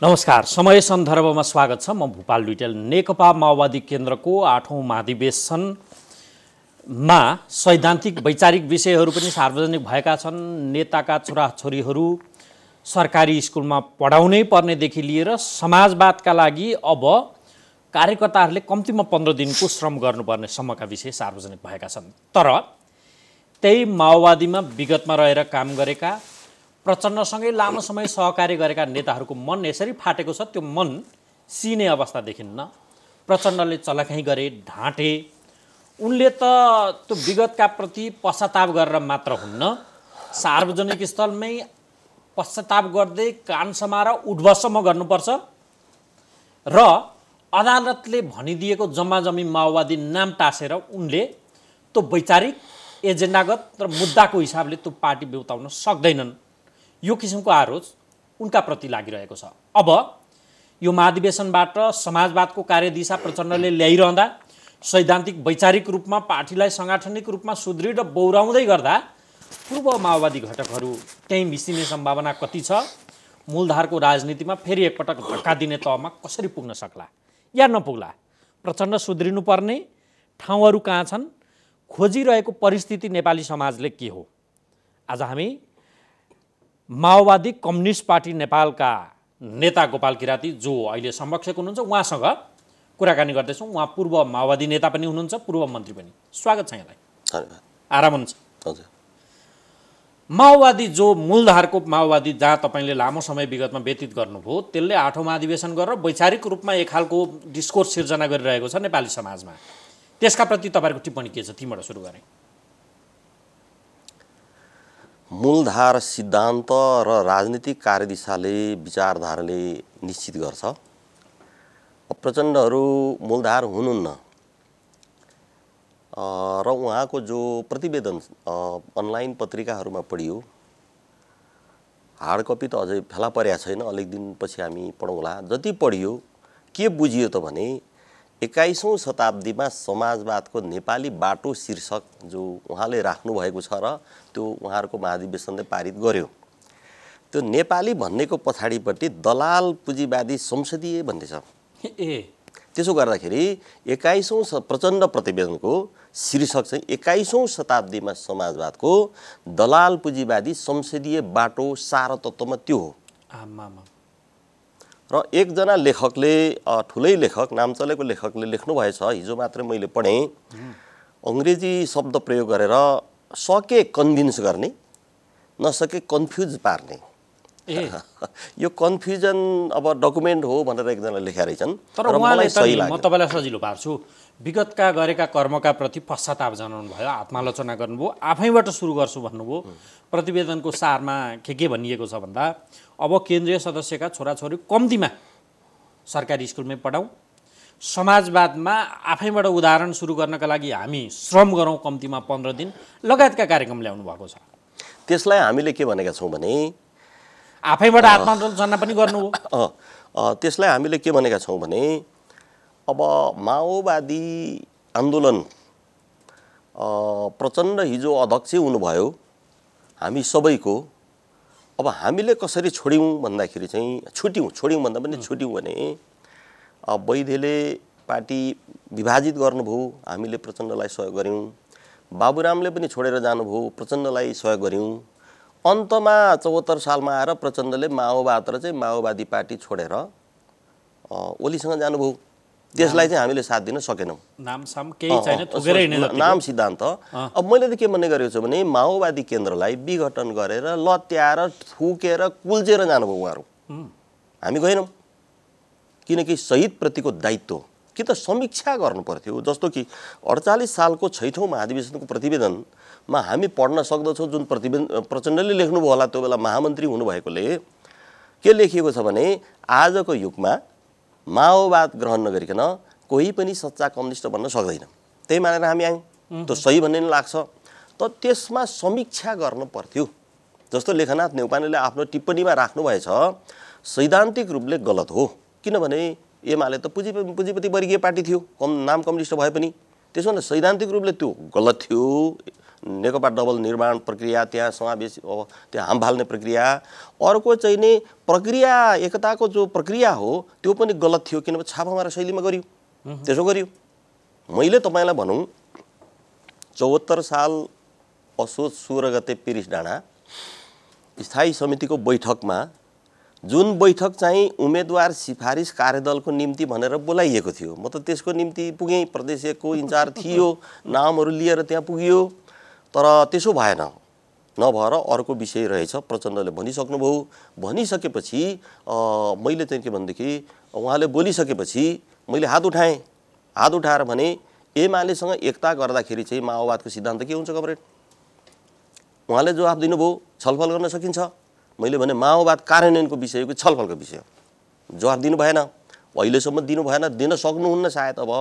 नमस्कार, समय सन्दर्भमा स्वागत छ। म भूपाल लुइटेल। नेकपा माओवादी केन्द्रको 8औं महाधिवेशनमा सैद्धान्तिक वैचारिक विषयहरू पनि सार्वजनिक भएका छन्। नेताका छोराछोरीहरू सरकारी स्कुलमा पढाउनै पर्नेदेखि लिएर समाजवादका लागि अब कार्यकर्ताहरूले कम्तीमा 15 दिनको श्रम गर्नुपर्ने सम्मका विषय सार्वजनिक भएका छन्। तर त्यही माओवादीमा विगतमा रहेर काम गरेका, प्रचण्डसँगै लामो समय सहकार्य गरेका नेताहरूको मन यसरी फाटेको छ, त्यो मन सिने अवस्था देखिन्न। प्रचण्डले चलखाइ गरे, ढाँटे। उनले त त्यो विगतका प्रति पश्चाताप गरेर मात्र हुन्न, सार्वजनिक स्थलमै पश्चाताप गर्दै कान समाएर उठबसम्म गर्नुपर्छ र अदालतले भनिदिएको जम्माजमी माओवादी नाम टाँसेर उनले त्यो वैचारिक एजेन्डागत र मुद्दाको हिसाबले त्यो पार्टी बेउताउन सक्दैनन्। यो किसिमको आरोप उनका प्रति लागिरहेको छ। अब यो महाधिवेशनबाट समाजवादको कार्यदिशा प्रचण्डले ल्याइरहँदा, सैद्धान्तिक वैचारिक रूपमा पार्टीलाई सांगठनिक रूपमा सुदृढ बौराउँदै गर्दा पूर्व माओवादी घटकहरू त्यहीँ मिसिने सम्भावना कति छ? मूलधारको राजनीतिमा फेरि एकपटक धक्का दिने तहमा कसरी पुग्न सक्ला या नपुग्ला? प्रचण्ड सुध्रिनुपर्ने ठाउँहरू कहाँ छन्? खोजिरहेको परिस्थिति नेपाली समाजले के हो? आज हामी माओवादी कम्युनिस्ट पार्टी नेपालका नेता गोपाल किराती, जो अहिले संरक्षक हुनुहुन्छ, उहाँसँग कुराकानी गर्दैछौँ। उहाँ पूर्व माओवादी नेता पनि हुनुहुन्छ, पूर्व मन्त्री पनि। स्वागत छ यहाँलाई। धन्यवाद। आराम हुन्छ? हजुर। माओवादी, जो मूलधारको माओवादी जहाँ तपाईँले लामो समय विगतमा व्यतीत गर्नुभयो, त्यसले 8औं महाधिवेशन गरेर वैचारिक रूपमा एक खालको डिस्कोर्स सिर्जना गरिरहेको छ नेपाली समाजमा। त्यसका प्रति तपाईँको टिप्पणी के छ? तीबाट सुरु गरेँ। मूलधार सिद्धान्त र राजनीतिक कार्यदिशाले, विचारधाराले निश्चित गर्छ। प्रचण्डहरू मूलधार हुनुहुन्न र उहाँको जो प्रतिवेदन अनलाइन पत्रिकाहरूमा पढियो, हार्ड कपी त अझै फेला परेको छैन, अलिक दिनपछि हामी पढौँला। जति पढियो के बुझियो त भने 21औं शताब्दीमा समाजवादको नेपाली बाटो शीर्षक जो उहाँले राख्नुभएको छ र त्यो उहाँहरूको महाधिवेशनले पारित गर्यो, त्यो नेपाली भन्नेको पछाडिपट्टि दलाल पुँजीवादी संसदीय भन्ने छ। त्यसो गर्दाखेरि 21औं प्रचण्ड प्रतिवेदनको शीर्षक चाहिँ 21औं शताब्दीमा समाजवादको दलाल पुँजीवादी संसदीय बाटो सारतत्वमा त्यो हो। र एकजना लेखकले, ठुलै लेखक, नाम चलेको लेखकले लेख्नुभएछ, हिजो मात्रै मैले पढेँ, अङ्ग्रेजी शब्द प्रयोग गरेर सके कन्भिन्स गर्ने, नसके कन्फ्युज पार्ने। यो कन्फ्युजन अब डकुमेन्ट हो भनेर एकजना लेखेका रहेछन्। तर उहाँलाई म तपाईँलाई सजिलो पार्छु, विगतका गरेका कर्मका प्रति पश्चाताप जनाउनु भयो, आत्मालोचना गर्नुभयो, आफैबाट सुरु गर्छु भन्नुभयो। प्रतिवेदनको सारमा के भनिएको छ भन्दा, अब केन्द्रीय सदस्यका छोराछोरी कम्तीमा सरकारी स्कुलमै पढाउँ, समाजवादमा आफैबाट उदाहरण सुरु गर्नका लागि हामी श्रम गरौँ कम्तीमा 15 दिन लगायतका कार्यक्रम ल्याउनु भएको छ। त्यसलाई हामीले के भनेका छौँ भने, आफैबाट आत्मालोचना पनि गर्नु हो। त्यसलाई हामीले के भनेका छौँ भने, अब माओवादी आन्दोलन प्रचण्ड हिजो अध्यक्ष हुनुभयो हामी सबैको। अब हामीले कसरी छोड्यौँ भन्दाखेरि चाहिँ, छोड्यौँ भन्दा पनि छुट्यौँ भने, वैद्यले पार्टी विभाजित गर्नुभयो, हामीले प्रचण्डलाई सहयोग गऱ्यौँ। बाबुरामले पनि छोडेर जानुभयो, प्रचण्डलाई सहयोग गऱ्यौँ। अन्तमा 74 सालमा आएर प्रचण्डले माओवाद र चाहिँ माओवादी पार्टी छोडेर ओलीसँग जानुभयो। त्यसलाई चाहिँ हामीले साथ दिन सकेनौँ। नाम सिद्धान्त। अब मैले त के भन्ने गरेको छु भने, माओवादी केन्द्रलाई विघटन गरेर लत्याएर थुकेर कुल्चेर जानुभयो उहाँहरू। हामी गएनौँ, किनकि शहीदप्रतिको दायित्व कि त समीक्षा गर्नु पर्थ्यो। जस्तो कि 48 सालको 6औं महाधिवेशनको प्रतिवेदनमा हामी पढ्न सक्दछौँ, जुन प्रतिवेदन प्रचण्डले लेख्नुभयो होला, त्यो बेला महामन्त्री हुनुभएकोले। के लेखिएको छ भने, आजको युगमा माओवाद ग्रहण नगरिकन कोही पनि सच्चा कम्युनिस्ट भन्न सक्दैन। त्यही मानेर हामी आयौँ, त्यो सही भन्ने लाग्छ। त त्यसमा समीक्षा गर्न पर्थ्यो। जस्तो लेखनाथ नेउपानेले आफ्नो टिप्पणीमा राख्नुभएछ, सैद्धान्तिक रूपले गलत हो, किनभने एमाले त पुँजीपति वर्गीय पार्टी थियो, नाम कम्युनिस्ट भए पनि। त्यसो भने सैद्धान्तिक रूपले त्यो गलत थियो। नेकपा डबल निर्माण प्रक्रिया, त्यहाँ समावेश अब त्यहाँ हाम फाल्ने प्रक्रिया, अर्को चाहिँ नि प्रक्रिया एकताको जो प्रक्रिया हो त्यो पनि गलत थियो, किनभने छापामारा शैलीमा गरियो। त्यसो गरियो। मैले तपाईँलाई भनौँ 74 साल असोज 16 गते पेरिस डाँडा स्थायी समितिको बैठकमा जुन बैठक चाहिँ उम्मेदवार सिफारिस कार्यदलको निम्ति भनेर बोलाइएको थियो, म त त्यसको निम्ति पुगेँ, प्रदेशको इन्चार्ज थियो, नामहरू लिएर त्यहाँ पुगियो। तर त्यसो भएन, नभएर अर्को विषय रहेछ प्रचण्डले भनिसक्नुभयो। भनिसकेपछि मैले चाहिँ के भनेदेखि उहाँले बोलिसकेपछि मैले हात उठाएँ। हात उठाएर भने एमालेसँग एकता गर्दाखेरि चाहिँ माओवादको सिद्धान्त के हुन्छ कमरेड? उहाँले जवाफ दिनुभयो छलफल गर्न सकिन्छ। मैले भने माओवाद कार्यान्वयनको विषयको छलफलको विषय जवाफ दिनु भएन, अहिलेसम्म दिनु भएन, दिन सक्नुहुन्न सायद। अब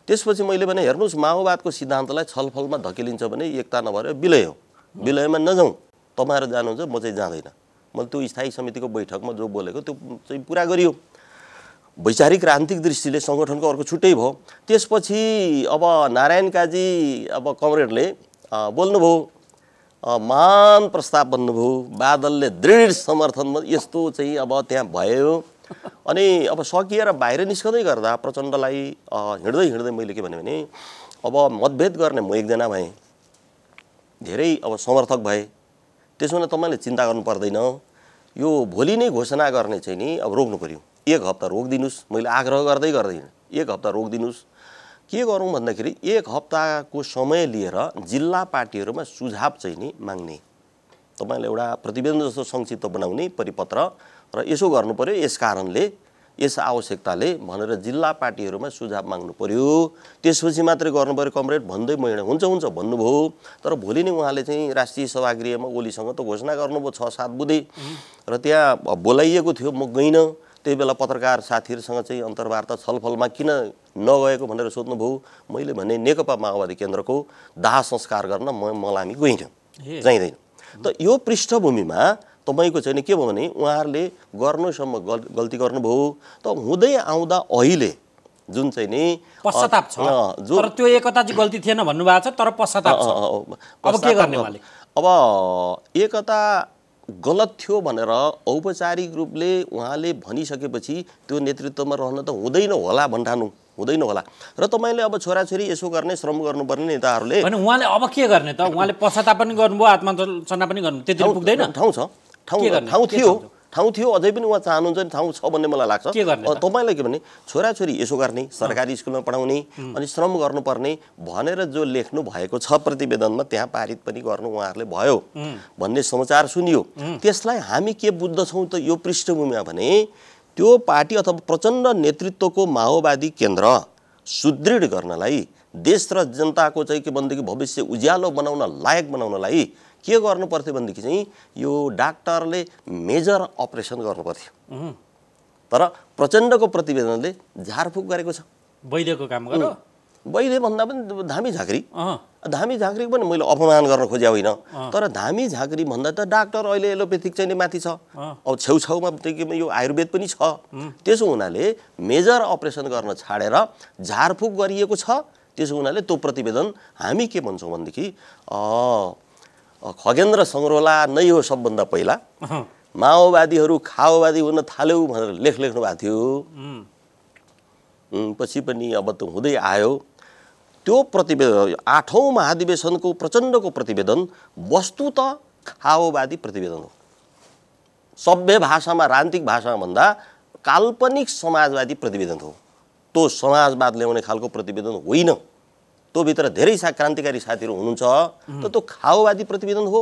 त्यसपछि मैले भने हेर्नुहोस्, माओवादको सिद्धान्तलाई छलफलमा धकेलिन्छ भने एकता नभएर विलय हो, विलयमा नजाउँ, तपाईँहरू जानुहुन्छ, म चाहिँ जाँदैन। मैले त्यो स्थायी समितिको बैठकमा जो बोलेको त्यो चाहिँ पुरा गरियो। वैचारिक राजनीतिक दृष्टिले सङ्गठनको अर्को छुट्टै भयो। त्यसपछि अब नारायण काजी अब कमरेडले बोल्नुभयो, महान प्रस्ताव बन्नुभयो, बादलले दृढ समर्थनमा यस्तो चाहिँ अब त्यहाँ भयो। अनि अब सकिएर बाहिर निस्कँदै गर्दा प्रचण्डलाई हिँड्दै मैले के भने अब मतभेद गर्ने म एकजना भएँ, धेरै अब समर्थक भए। त्यसो भने तपाईँले चिन्ता गर्नु पर्दैन, यो भोलि नै घोषणा गर्ने चाहिँ नि अब रोक्नु पर्यो, 1 हप्ता रोकिदिनुहोस्। मैले आग्रह गर्दै 1 हप्ता रोकिदिनुहोस्। के गरौँ भन्दाखेरि 1 हप्ताको समय लिएर जिल्ला पार्टीहरूमा सुझाव चाहिँ नि माग्ने, तपाईँले एउटा प्रतिवेदन जस्तो संक्षिप्त बनाउने परिपत्र र यसो गर्नु पर्यो, यस कारणले यस आवश्यकताले भनेर जिल्ला पार्टीहरूमा सुझाव माग्नु पर्यो। त्यसपछि मात्रै गर्नु पर्यो कमरेड भन्दै मैले हुन्छ भन्नुभयो। तर भोलि नै उहाँले चाहिँ राष्ट्रिय सभागृहमा ओलीसँग त घोषणा गर्नुभयो 6-7 बुधे र त्यहाँ बोलाइएको थियो, म गइनँ। त्यही बेला पत्रकार साथीहरूसँग चाहिँ अन्तर्वार्ता छलफलमा किन नगएको भनेर सोध्नुभयो। मैले भने नेकपा माओवादी केन्द्रको दाह संस्कार गर्न मलामी गइनँ, जाइँदैन। त यो पृष्ठभूमिमा तपाईँको चाहिँ के भयो भने उहाँहरूले गर्नुसम्म गल्ती गर्नुभयो। त हुँदै आउँदा अहिले जुन चाहिँ नि पश्चाताप छ, तर त्यो एकता चाहिँ गल्ती थिएन भन्नुभएको छ, तर पश्चाताप छ। अब के गर्ने उहाँले? अब एकता गलत थियो भनेर औपचारिक रूपले उहाँले भनिसकेपछि त्यो नेतृत्वमा रहन त हुँदैन होला भन्ठानु हुँदैन होला। र तपाईँले अब छोराछोरी यसो गर्ने, श्रम गर्नुपर्ने नेताहरूले भने उहाँले अब के गर्ने त? उहाँले पश्चाताप पनि गर्नुभयो, आत्मसना पनि गर्नु, त्यति पुग्दैन? ठाउँ थियो, अझै पनि उहाँ चाहनुहुन्छ नि ठाउँ छ भन्ने मलाई लाग्छ। तपाईँलाई के भने छोराछोरी यसो गर्ने, सरकारी स्कुलमा पढाउने अनि श्रम गर्नुपर्ने भनेर जो लेख्नु भएको छ प्रतिवेदनमा त्यहाँ पारित पनि गर्नु उहाँहरूले भयो भन्ने समाचार सुनियो। त्यसलाई हामी के बुझ्दछौँ त यो पृष्ठभूमिमा भने त्यो पार्टी अथवा प्रचण्ड नेतृत्वको माओवादी केन्द्र सुदृढ गर्नलाई, देश र जनताको चाहिँ के भनेदेखि भविष्य उज्यालो बनाउन लायक बनाउनलाई के गर्नु पर्थ्यो भनेदेखि चाहिँ यो डाक्टरले मेजर अपरेसन गर्नु पर्थ्यो। तर प्रचण्डको प्रतिवेदनले झारफुक गरेको छ। वैद्यको काम गर्यो, वैद्य भन्दा पनि धामी झाँक्री, धामी झाँक्री पनि मैले अपमान गर्न खोजे होइन। तर धामी झाँक्री भन्दा त डाक्टर अहिले एलोपेथिक चाहिँ माथि छ, अब छेउछाउमा यो आयुर्वेद पनि छ। त्यसो हुनाले मेजर अपरेसन गर्न छाडेर झारफुक गरिएको छ। त्यसो हुनाले त्यो प्रतिवेदन हामी के भन्छौँ भनेदेखि खगेन्द्र सङ्ग्रौला नै हो सबभन्दा पहिला माओवादीहरू खाओवादी हुन थाल्यौ भनेर लेख्नु भएको थियो। पछि पनि अब त हुँदै आयो। त्यो प्रतिवेदन 8औं महाधिवेशनको प्रचण्डको प्रतिवेदन वस्तु त खाओवादी प्रतिवेदन हो। सभ्य भाषामा, राजनीतिक भाषामा भन्दा काल्पनिक समाजवादी प्रतिवेदन हो। त्यो समाजवाद ल्याउने खालको प्रतिवेदन होइन। त्यो भित्र धेरै क्रान्तिकारी साथीहरू हुनुहुन्छ, त त्यो खाओवादी प्रतिवेदन हो,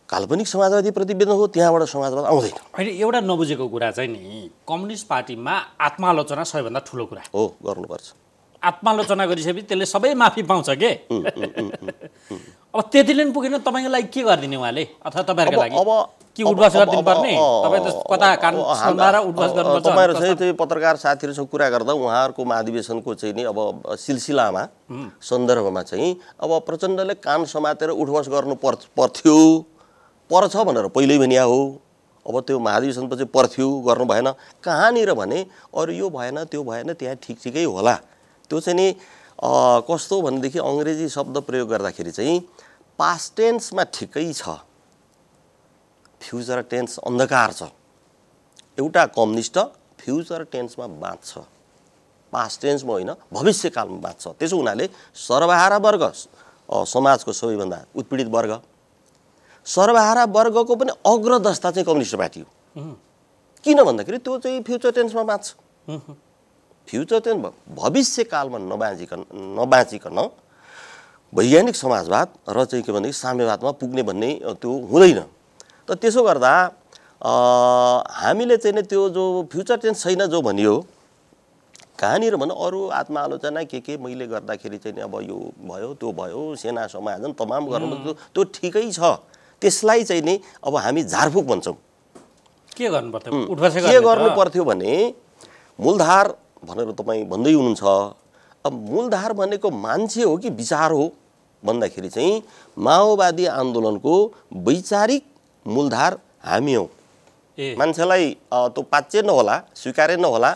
काल्पनिक समाजवादी प्रतिवेदन हो, त्यहाँबाट समाजवाद आउँदैन। अहिले एउटा नबुझेको कुरा चाहिँ नि, कम्युनिस्ट पार्टीमा आत्मालोचना सबैभन्दा ठुलो कुरा हो, गर्नुपर्छ। आत्मालोचना गरिसकेपछि त्यसले सबै माफी पाउँछ के? अब त्यतिले पनि पुगेन, तपाईँको लागि के गरिदिने उहाँले अथवा तपाईँहरूको लागि कि उठबस गरिदिनु पर्ने? तपाईँ त कता कान सुन्दा र उठबस गर्नुपर्छ? तपाईँहरू चाहिँ पत्रकार साथीहरूसँग कुरा गर्दा उहाँहरूको महाधिवेशनको चाहिँ नि अब सिलसिलामा सन्दर्भमा चाहिँ अब प्रचण्डले कान समातेर उठबस गर्नु पर्छ भनेर पहिल्यै भनिया हो। अब त्यो महाधिवेशनपछि पर्थ्यो, गर्नु भएन। कहाँनिर भने अरू यो भएन त्यो भएन, त्यहाँ ठिकै होला। त्यो चाहिँ नि कस्तो भनेदेखि अङ्ग्रेजी शब्द प्रयोग गर्दाखेरि चाहिँ पास्ट टेन्समा ठिकै छ, फ्युचर टेन्स अन्धकार छ। एउटा कम्युनिस्ट फ्युचर टेन्समा बाँच्छ, पास्ट टेन्समा होइन भविष्यकालमा बाँच्छ। त्यसो हुनाले सर्वहारा वर्ग समाजको सबैभन्दा उत्पीडित वर्ग, सर्वहारा वर्गको पनि अग्रदस्ता चाहिँ कम्युनिस्ट पार्टी हो। किन भन्दाखेरि त्यो चाहिँ फ्युचर टेन्समा बाँच्छ। फ्युचर टेन्स भविष्यकालमा नबाँचिकन वैज्ञानिक समाजवाद र चाहिँ के भनेदेखि साम्यवादमा पुग्ने भन्ने त्यो हुँदैन। त त्यसो गर्दा हामीले चाहिँ त्यो जो फ्युचर टेन्स छैन जो भनियो कहाँनिर भने अरू आत्मालोचना के मैले गर्दाखेरि चाहिँ अब यो भयो त्यो भयो सेना समायोजन तमाम गर्नु त्यो ठिकै छ। त्यसलाई चाहिँ नि अब हामी झारफुक भन्छौँ। के गर्नु पर्थ्यो? के गर्नु पर्थ्यो भने मूलधार भनेर तपाईँ भन्दै हुनुहुन्छ। अब मूलधार भनेको मान्छे हो कि विचार हो भन्दाखेरि चाहिँ माओवादी आन्दोलनको वैचारिक मूलधार हामी हौ। मान्छेलाई त्यो पाच्य नहोला, स्वीकार्य नहोला,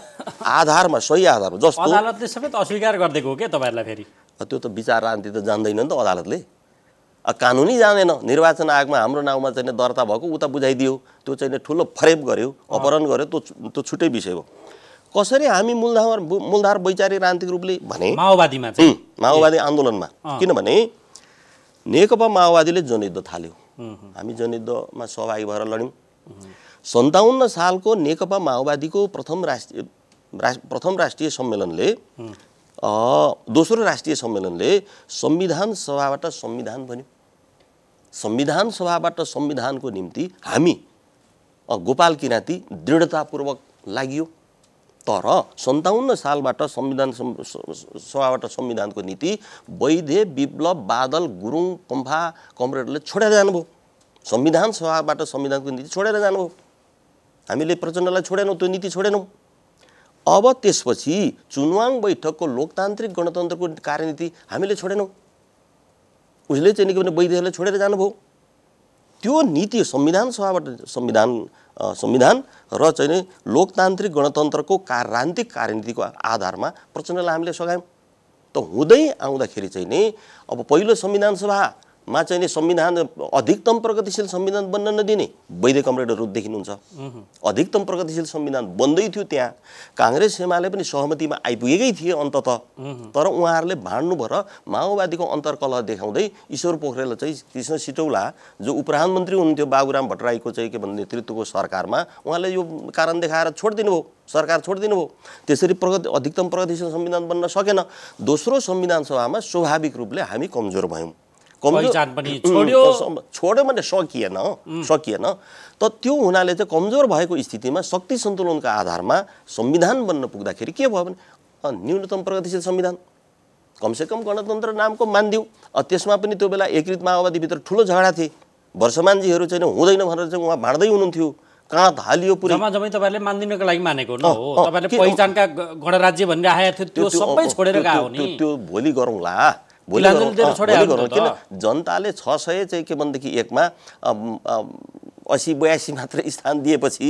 आधारमा सही आधारमा जस्तो अदालतले समेत अस्वीकार गरिदिएको हो के तपाईँहरूलाई? फेरि त्यो त विचार राजनीति त जान्दैन नि त अदालतले, कानुनै जानेन। निर्वाचन आयोगमा हाम्रो नाउँमा चाहिँ दर्ता भएको उता बुझाइदियो, त्यो चाहिँ ठुलो फरेब गर्यो, अपहरण गर्यो, त्यो छुट्टै विषय हो। कसरी हामी मूलधार वैचारिक राजनीतिक रूपले भने माओवादीमा चाहिँ माओवादी आन्दोलनमा, किनभने नेकपा माओवादीले जनयुद्ध थाल्यो, हामी जनयुद्धमा सहभागी भएर लड्यौँ। 57 सालको नेकपा माओवादीको प्रथम राष्ट्रिय सम्मेलनले दोस्रो राष्ट्रिय सम्मेलनले संविधान सभाबाट संविधान बन्यो। संविधान सभाबाट संविधानको निम्ति हामी गोपाल किराँती दृढतापूर्वक लागियो। तर 57 सालबाट संविधान सभाबाट संविधानको नीति वैद्य, विप्लव, बादल, गुरुङ, पम्फा, कमरेडले छोडेर जानुभयो। संविधान सभाबाट संविधानको नीति छोडेर जानुभयो। हामीले प्रचण्डलाई छोडेनौँ, त्यो नीति छोडेनौँ। अब त्यसपछि चुनवाङ बैठकको लोकतान्त्रिक गणतन्त्रको कार्यनीति हामीले छोडेनौँ। उसले चाहिँ के भने वैद्यहरूले छोडेर जानुभयो। त्यो नीति संविधान सभाबाट संविधान र चाहिँ लोकतान्त्रिक गणतन्त्रको राजनीतिक कार्यनीतिको आधारमा प्रचण्डलाई हामीले सघायौँ। त हुँदै आउँदाखेरि चाहिँ नि अब पहिलो संविधान सभामा चाहिँ नि संविधान अधिकतम प्रगतिशील संविधान बन्न नदिने वैद्य कमरेडहरू देखिनुहुन्छ। अधिकतम प्रगतिशील संविधान बन्दै थियो, त्यहाँ काङ्ग्रेस एमाले पनि सहमतिमा आइपुगेकै थिए अन्ततः। तर उहाँहरूले भाँड्नु भएर माओवादीको अन्तर्कलह देखाउँदै ईश्वर पोखरेल चाहिँ कृष्ण सिटौला जो उपप्रधानमन्त्री हुनुहुन्थ्यो बाबुराम भट्टराईको चाहिँ के भन्ने नेतृत्वको सरकारमा, उहाँले यो कारण देखाएर छोडिदिनु भयो, सरकार छोडिदिनु भयो। त्यसरी अधिकतम प्रगतिशील संविधान बन्न सकेन। दोस्रो संविधान सभामा स्वाभाविक रूपले हामी कमजोर भयौँ। छोड्यो भने सकिएन। त त्यो हुनाले चाहिँ कमजोर भएको स्थितिमा शक्ति सन्तुलनका आधारमा संविधान बन्न पुग्दाखेरि के भयो भने न्यूनतम प्रगतिशील संविधान, कमसेकम गणतन्त्र नामको मानिदिउँ। त्यसमा पनि त्यो बेला एकीकृत माओवादीभित्र ठुलो झगडा थिए। वर्षमानजीहरू चाहिँ हुँदैन भनेर चाहिँ उहाँ भाँड्दै हुनुहुन्थ्यो। कहाँ हालियो पुरै जम्मै तपाईँहरूले मानिदिनको लागि मानेको न हो। तपाईँहरूले पहिचानका गणराज्य भनेर आएको थियो, त्यो सबै छोडेर गयो नि। त्यो भोलि गरौँला, किन जनताले 600 चाहिँ के भनेदेखि एकमा 80-82 मात्र स्थान दिएपछि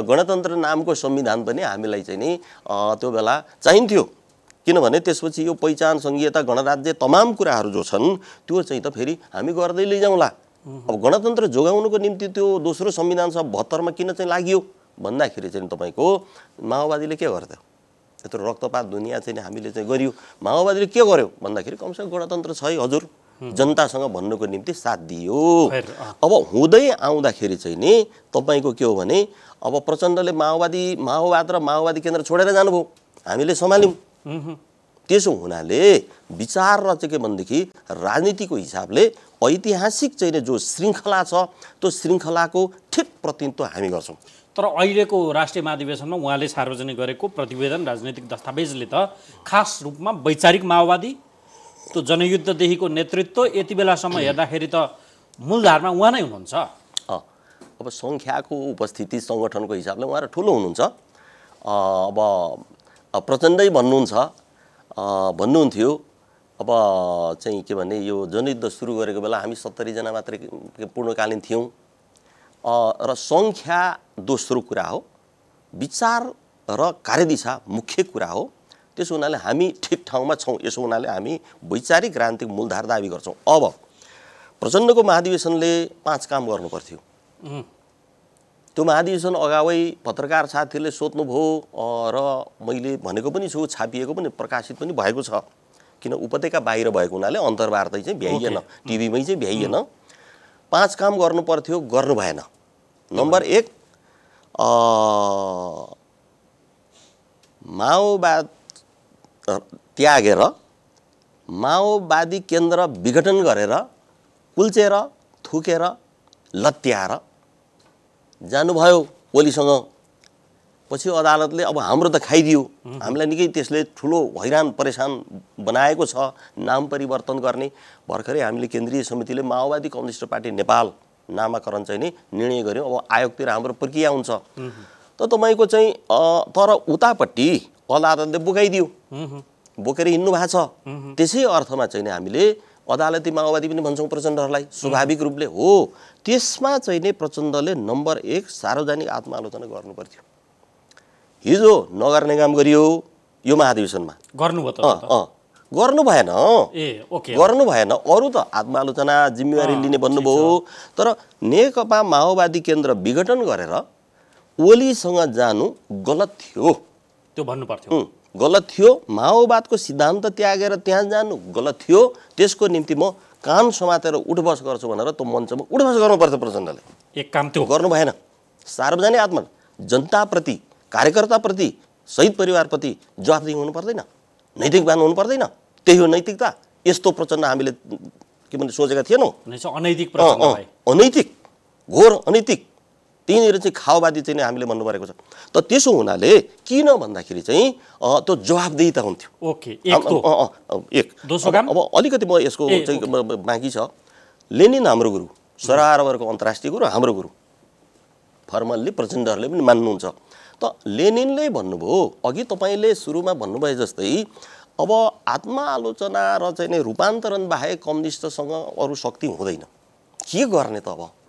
गणतन्त्र नामको संविधान पनि हामीलाई चाहिँ नि त्यो बेला चाहिन्थ्यो। किनभने त्यसपछि यो पहिचान, संघीयता, गणराज्य तमाम कुराहरू जो छन् त्यो चाहिँ त फेरि हामी गर्दै लैजाउँला। अब गणतन्त्र जोगाउनुको निम्ति त्यो दोस्रो संविधान सभा 72 मा किन चाहिँ लाग्यो भन्दाखेरि चाहिँ तपाईँको माओवादीले के गर्थ्यो? यत्रो रक्तपात दुनियाँ चाहिँ हामीले चाहिँ गरियो। माओवादीले के गर्यो भन्दाखेरि कमसेकम गणतन्त्र छ है हजुर, जनतासँग भन्नुको निम्ति साथ दियो। अब हुँदै आउँदाखेरि चाहिँ नि तपाईँको के हो भने अब प्रचण्डले माओवाद र माओवादी केन्द्र छोडेर जानुभयो, हामीले सम्हाल्यौँ। त्यसो हुनाले विचार र चाहिँ के भनेदेखि राजनीतिको हिसाबले ऐतिहासिक चाहिँ जो श्रृङ्खला छ त्यो श्रृङ्खलाको ठिक प्रतिनिधित्व हामी गर्छौँ। तर अहिलेको राष्ट्रिय महाधिवेशनमा उहाँले सार्वजनिक गरेको प्रतिवेदन, राजनैतिक दस्तावेजले त खास रूपमा वैचारिक माओवादी, त्यो जनयुद्धदेखिको नेतृत्व यति बेलासम्म हेर्दाखेरि त मूलधारमा उहाँ नै हुनुहुन्छ। अब सङ्ख्याको उपस्थिति सङ्गठनको हिसाबले उहाँहरू ठुलो हुनुहुन्छ। अब प्रचण्डै भन्नुहुन्थ्यो अब चाहिँ के भने यो जनयुद्ध सुरु गरेको बेला हामी 70 जना मात्रै पूर्णकालीन थियौँ। र सङ्ख्या दोस्रो कुरा हो, विचार र कार्यदिशा मुख्य कुरा हो। त्यसो हुनाले हामी ठिक ठाउँमा छौँ। यसो हुनाले हामी वैचारिक राजनीतिक मूलधार दाबी गर्छौँ। अब प्रचण्डको महाधिवेशनले 5 काम गर्नुपर्थ्यो। त्यो महाधिवेशन अगावै पत्रकार साथीहरूले सोध्नुभयो र मैले भनेको पनि छु, छापिएको पनि प्रकाशित पनि भएको छ। किन उपत्यका बाहिर भएको हुनाले अन्तर्वार्ता चाहिँ भ्याइएन, टिभीमै चाहिँ भ्याइएन। 5 काम गर्नुपर्थ्यो, गर्नु भएन। नम्बर 1, माओवाद त्यागेर माओवादी केन्द्र विघटन गरेर कुल्चेर थुकेर लत्याएर जानुभयो ओलीसँग। पछि अदालतले अब हाम्रो त खाइदियो, हामीलाई निकै त्यसले ठुलो हैरान परेशान बनाएको छ, नाम परिवर्तन गर्ने। भर्खरै हामीले केन्द्रीय समितिले माओवादी कम्युनिस्ट पार्टी नेपाल नामाकरण चाहिँ नि निर्णय गर्यौँ। अब आयोगतिर हाम्रो प्रक्रिया हुन्छ। त तपाईँको चाहिँ तर उतापट्टि अदालतले बोकाइदियो, बोकेर हिँड्नु भएको छ। त्यसै अर्थमा चाहिँ नि हामीले अदालती माओवादी पनि भन्छौँ प्रचण्डहरूलाई, स्वाभाविक रूपले हो। त्यसमा चाहिँ नि प्रचण्डले नम्बर 1 सार्वजनिक आत्मालोचना गर्नुपर्थ्यो। हिजो नगर्ने काम गरियो यो महाधिवेशनमा। गर्नुभयो त? गर्नु भएन। गर्नु भएन। अरू त आत्मालोचना जिम्मेवारी लिने भन्नुभयो। तर नेकपा माओवादी केन्द्र विघटन गरेर ओलीसँग जानु गलत थियो, त्यो भन्नुपर्थ्यो। गलत थियो। माओवादको सिद्धान्त त्यागेर त्यहाँ जानु गलत थियो। त्यसको निम्ति म कान समातेर उठबस गर्छु भनेर त्यो मञ्चमा उठबस गर्नुपर्छ प्रचण्डले। एक काम त्यो गर्नु भएन। सार्वजनिक आत्मा जनताप्रति, कार्यकर्ताप्रति, शहीद परिवारप्रति जवाफदेही हुनु पर्दैन, नैतिकवान हुनु पर्दैन। त्यही हो नैतिकता। यस्तो प्रचण्ड हामीले के भन्छ सोचेका थिएनौँ। अनैतिक प्रचण्ड भए, अनैतिक, घोर अनैतिक। त्यहीँनिर चाहिँ खाओवादी चाहिँ हामीले भन्नु परेको छ। त त्यसो हुनाले किन भन्दाखेरि चाहिँ त्यो जवाफदेहिता हुन्थ्यो। दोस्रो काम अब अलिकति म यसको चाहिँ बाँकी छ। लेनिन हाम्रो गुरु, सरदारहरूको अन्तर्राष्ट्रिय गुरु, हाम्रो गुरु, फर्मल्ली प्रचण्डहरूले पनि मान्नुहुन्छ। त लेनिनले भन्नुभयो, अघि तपाईँले सुरुमा भन्नुभए जस्तै, अब आत्मालोचना र चाहिँ नि रूपान्तरण बाहेक कम्युनिस्टसँग अरू शक्ति हुँदैन। के गर्ने त अब?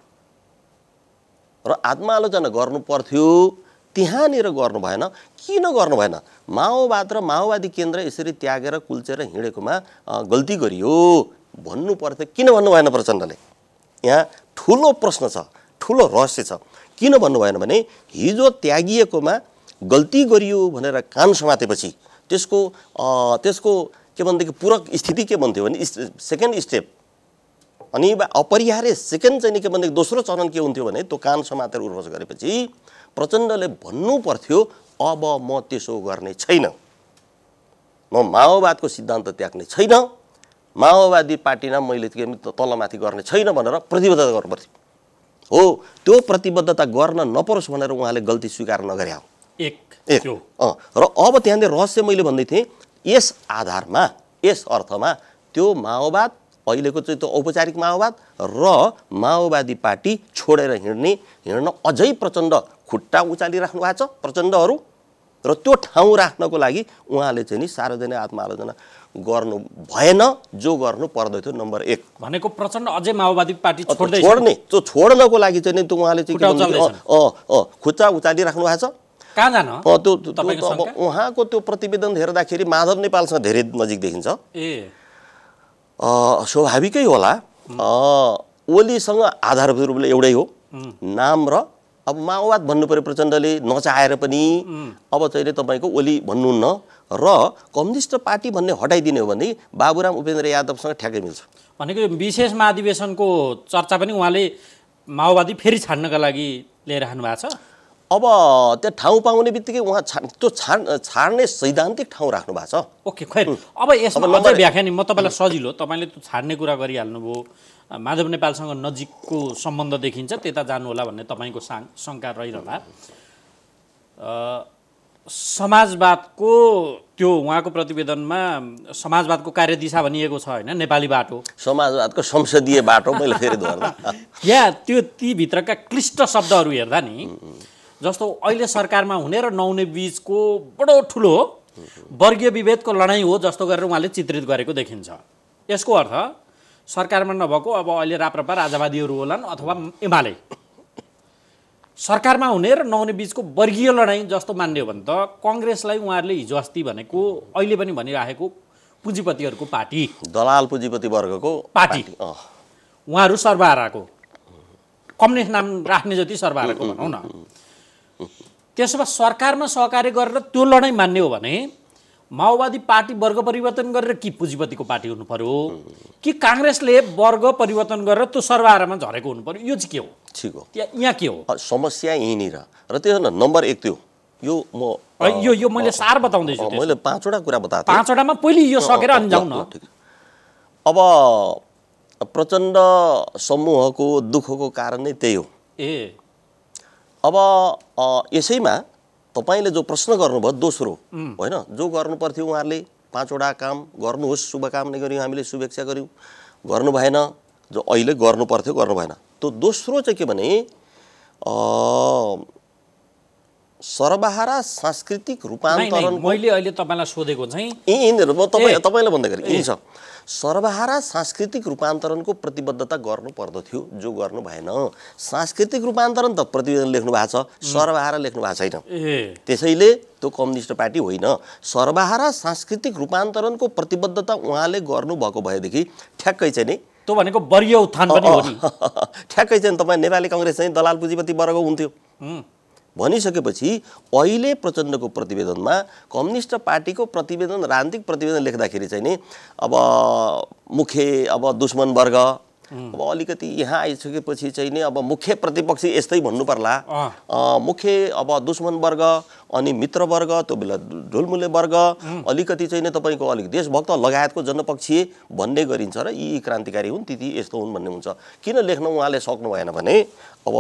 र आत्मालोचना गर्नु पर्थ्यो, त्यहाँनिर गर्नु भएन। किन गर्नु भएन? माओवाद र माओवादी केन्द्र यसरी त्यागेर कुल्चेर हिँडेकोमा गल्ती गरियो भन्नु पर्थ्यो। किन भन्नु भएन प्रचण्डले? यहाँ ठुलो प्रश्न छ, ठुलो रहस्य छ। किन भन्नु भएन भने हिजो त्यागिएकोमा गल्ती गरियो भनेर कान समातेपछि त्यसको के भनेदेखि पूरक स्थिति के भन्थ्यो भने सेकेन्ड स्टेप, अनि अपरिहार्य सेकेन्ड चाहिँ के भनेदेखि दोस्रो चरण के हुन्थ्यो भने त्यो कान समातेर उर्वस गरेपछि प्रचण्डले भन्नु पर्थ्यो, अब म त्यसो गर्ने छैन, म माओवादको सिद्धान्त त्याग्ने छैन, माओवादी पार्टीमा मैले तलमाथि गर्ने छैन भनेर प्रतिबद्धता गर्नुपर्थ्यो। हो, त्यो प्रतिबद्धता गर्न नपरोस् भनेर उहाँले गल्ती स्वीकार नगरे हो। र अब त्यहाँनिर रहस्य मैले भन्दै थिएँ, यस आधारमा, यस अर्थमा त्यो माओवाद, अहिलेको चाहिँ त्यो औपचारिक माओवाद र माओवादी पार्टी छोडेर हिँड्न अझै प्रचण्ड खुट्टा उचालिराख्नु भएको छ प्रचण्डहरू। र त्यो ठाउँ राख्नको लागि उहाँले चाहिँ नि सार्वजनिक आत्मालोचना गर्नु भएन, जो गर्नु पर्दथ्यो। नम्बर 1 भनेको प्रचण्ड अझै माओवादी पार्टी छोड्ने, त्यो छोड्नको लागि चाहिँ नि त्यो उहाँले चाहिँ खुट्टा उचालिराख्नु भएको छ। कहाँ जान? त्यो उहाँको त्यो प्रतिवेदन हेर्दाखेरि माधव नेपालसँग धेरै नजिक देखिन्छ। स्वाभाविकै होला। ओलीसँग आधारभूत रूपले एउटै हो नाम र अब माओवाद भन्नु पर्यो प्रचण्डले नचाहेर पनि। अब चाहिँ तपाईँको ओली भन्नुहुन्न र कम्युनिस्ट पार्टी भन्ने हटाइदिने हो भने बाबुराम उपेन्द्र यादवसँग ठ्याक्कै मिल्छ। भनेको विशेष महाधिवेशनको चर्चा पनि उहाँले माओवादी फेरि छाड्नका लागि लिएर आउनु भएको छ। अब त्यो ठाउँ पाउने बित्तिकै उहाँ त्यो छाड्ने सैद्धान्तिक ठाउँ राख्नु भएको छ। ओके, खै अब यसमा अझै व्याख्या नि म तपाईँलाई सजिलो, तपाईँले त्यो छाड्ने कुरा गरिहाल्नुभयो। माधव नेपालसँग नजिकको सम्बन्ध देखिन्छ, त्यता जानु होला भन्ने तपाईँको शङ्का रहिरहला। समाजवादको त्यो उहाँको प्रतिवेदनमा समाजवादको कार्यदिशा भनिएको छ होइन, नेपाली बाटो, समाजवादको संसदीय बाटो। मैले फेरि दोहोर्याउँदा या त्यो ती भित्रका क्लिष्ट शब्दहरू हेर्दा नि, जस्तो अहिले सरकारमा हुने र नहुने बिचको बडो ठुलो वर्गीय विभेदको लडाइँ हो जस्तो गरेर उहाँले चित्रित गरेको देखिन्छ। यसको अर्थ सरकारमा नभएको अब अहिले राप्रपा राजावादीहरू होलान् अथवा एमाले, सरकारमा हुने र नहुने बिचको वर्गीय लडाईँ जस्तो मान्ने हो भने त कङ्ग्रेसलाई उहाँहरूले हिजो अस्ति भनेको अहिले पनि भनिराखेको पुँजीपतिहरूको पार्टी, दलाल पुँजीपति वर्गको पार्टी उहाँहरू सर्वहाराको कम्युनिस्ट नाम राख्ने जति सर्वहाराको भनौँ न। त्यसो भए सरकारमा सहकार्य गरेर त्यो लडाईँ मान्ने हो भने माओवादी पार्टी वर्ग परिवर्तन गरेर कि पुँजीपतिको पार्टी हुनु पर्यो कि काङ्ग्रेसले वर्ग परिवर्तन गरेर त्यो सर्वहारामा झरेको हुनु पर्यो? यो चाहिँ के हो? ठिक हो, यहाँ के हो समस्या यहीँनिर। र त्यो नम्बर 1 त्यो यो म यो मैले सार बताउँदैछु। मैले 5वटा कुरा बताएको थिएँ। 5वटामा पहिले यो सकेर अनि जाउँ न। अब प्रचण्ड समूहको दुःखको कारण नै त्यही हो। अब यसैमा तपाईले जो प्रश्न गर्नुभयो दोस्रो होइन, जो गर्नु पर्थ्यो उहाँहरूले 5वटा काम गर्नुहोस्, शुभकामना गऱ्यौँ, हामीले शुभेच्छा गऱ्यौँ, गर्नु भएन। जो अहिले गर्नु पर्थ्यो गर्नु भएन। त्यो दोस्रो चाहिँ के भने सर्वहारा सांस्कृतिक रूपान्तरण। मैले अहिले तपाईलाई सोधेको चाहिँ तपाईलाई भन्दाखेरि यही छ, सर्वहारा सांस्कृतिक रूपान्तरणको प्रतिबद्धता गर्नु पर्दथ्यो, जो गर्नु भएन। सांस्कृतिक रूपान्तरण त प्रतिवेदन लेख्नु भएको छ, सर्वहारा लेख्नु भएको छैन। त्यसैले त्यो कम्युनिस्ट पार्टी होइन। सर्वहारा सांस्कृतिक रूपान्तरणको प्रतिबद्धता उहाँले गर्नुभएको भएदेखि ठ्याक्कै चाहिँ नि त्यो भनेको वर्गीय उत्थान पनि हो नि। ठ्याक्कै चाहिँ तपाईँ नेपाली काङ्ग्रेस चाहिँ दलाल पुँजीपति वर्ग हुन्थ्यो भनिसकेपछि अहिले प्रचण्डको प्रतिवेदनमा कम्युनिस्ट पार्टीको प्रतिवेदन, राजनीतिक प्रतिवेदन लेख्दाखेरि चाहिँ नि अब मुख्य अब दुश्मन वर्ग, अब अलिकति यहाँ आइसकेपछि चाहिँ नि अब मुख्य प्रतिपक्षी यस्तै भन्नु पर्ला, मुख्य अब दुश्मन वर्ग अनि मित्र वर्ग, त्यो बेला ढुलमुले वर्ग, अलिकति चाहिँ नि तपाईँको अलिक देशभक्त लगायतको जनपक्षीय भन्ने गरिन्छ र यी क्रान्तिकारी हुन्, ती यस्तो हुन् भन्ने हुन्छ। किन लेख्न उहाँले सक्नु भएन भने अब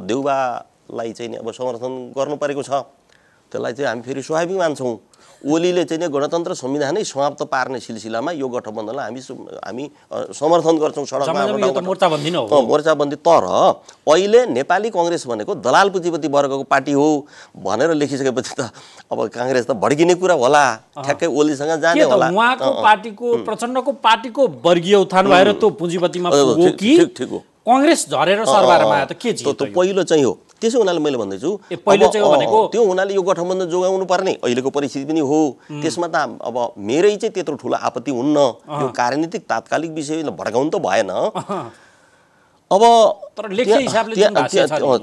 देउबालाई चाहिँ नि अब समर्थन गर्नु परेको छ, त्यसलाई चाहिँ हामी फेरि स्वाभाविक मान्छौँ। ओलीले चाहिँ गणतन्त्र संविधानै समाप्त पार्ने सिलसिलामा यो गठबन्धनलाई हामी समर्थन गर्छौँ, सडकमा मोर्चाबन्दी। तर अहिले नेपाली काङ्ग्रेस भनेको दलाल पुँजीपति वर्गको पार्टी हो भनेर लेखिसकेपछि त अब काङ्ग्रेस त भड्किने कुरा होला, ठ्याक्कै ओलीसँग जाने होला। उहाँको पार्टीको प्रचण्डको पार्टीको वर्गीय उत्थान भएर त्यो पुँजीपतिमा पुग्यो कि काङ्ग्रेस झरेर सर्वहारामा आयो त के चाहिँ? त्यो पहिलो चाहिँ हो। त्यसो हुनाले मैले भन्दैछु त्यो हुनाले यो गठबन्धन जोगाउनु पर्ने अहिलेको परिस्थिति पनि हो। त्यसमा त अब मेरै चाहिँ त्यत्रो ठुलो आपत्ति हुन्न, यो राजनीतिक तात्कालिक विषय भड्काउनु त भएन। अब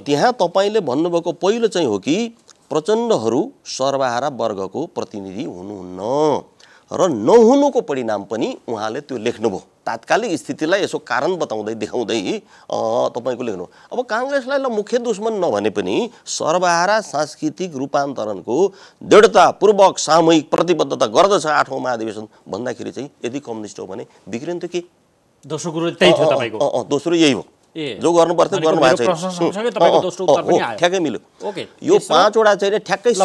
त्यहाँ तपाईँले भन्नुभएको पहिलो चाहिँ हो कि प्रचण्डहरू सर्वहारा वर्गको प्रतिनिधि हुनुहुन्न र नहुनुको परिणाम पनि उहाँले त्यो लेख्नुभयो। तात्कालिक स्थितिलाई यसो कारण बताउँदै देखाउँदै तपाईँको लेख्नु। अब काङ्ग्रेसलाई ल मुख्य दुश्मन नभने पनि सर्वहारा सांस्कृतिक रूपान्तरणको दृढतापूर्वक सामूहिक प्रतिबद्धता गर्दछ 8औं महाधिवेशन भन्दाखेरि चाहिँ यदि कम्युनिस्ट हो भने बिग्रिन्थ्यो कि? दोस्रो कुरो त्यही थियो तपाईको। दोस्रो यही हो, जो गर्नु पर्थ्यो गर्नु भएको छैन, ठ्याक्कै मिल्यो। यो 5वटा चाहिँ ठ्याक्कै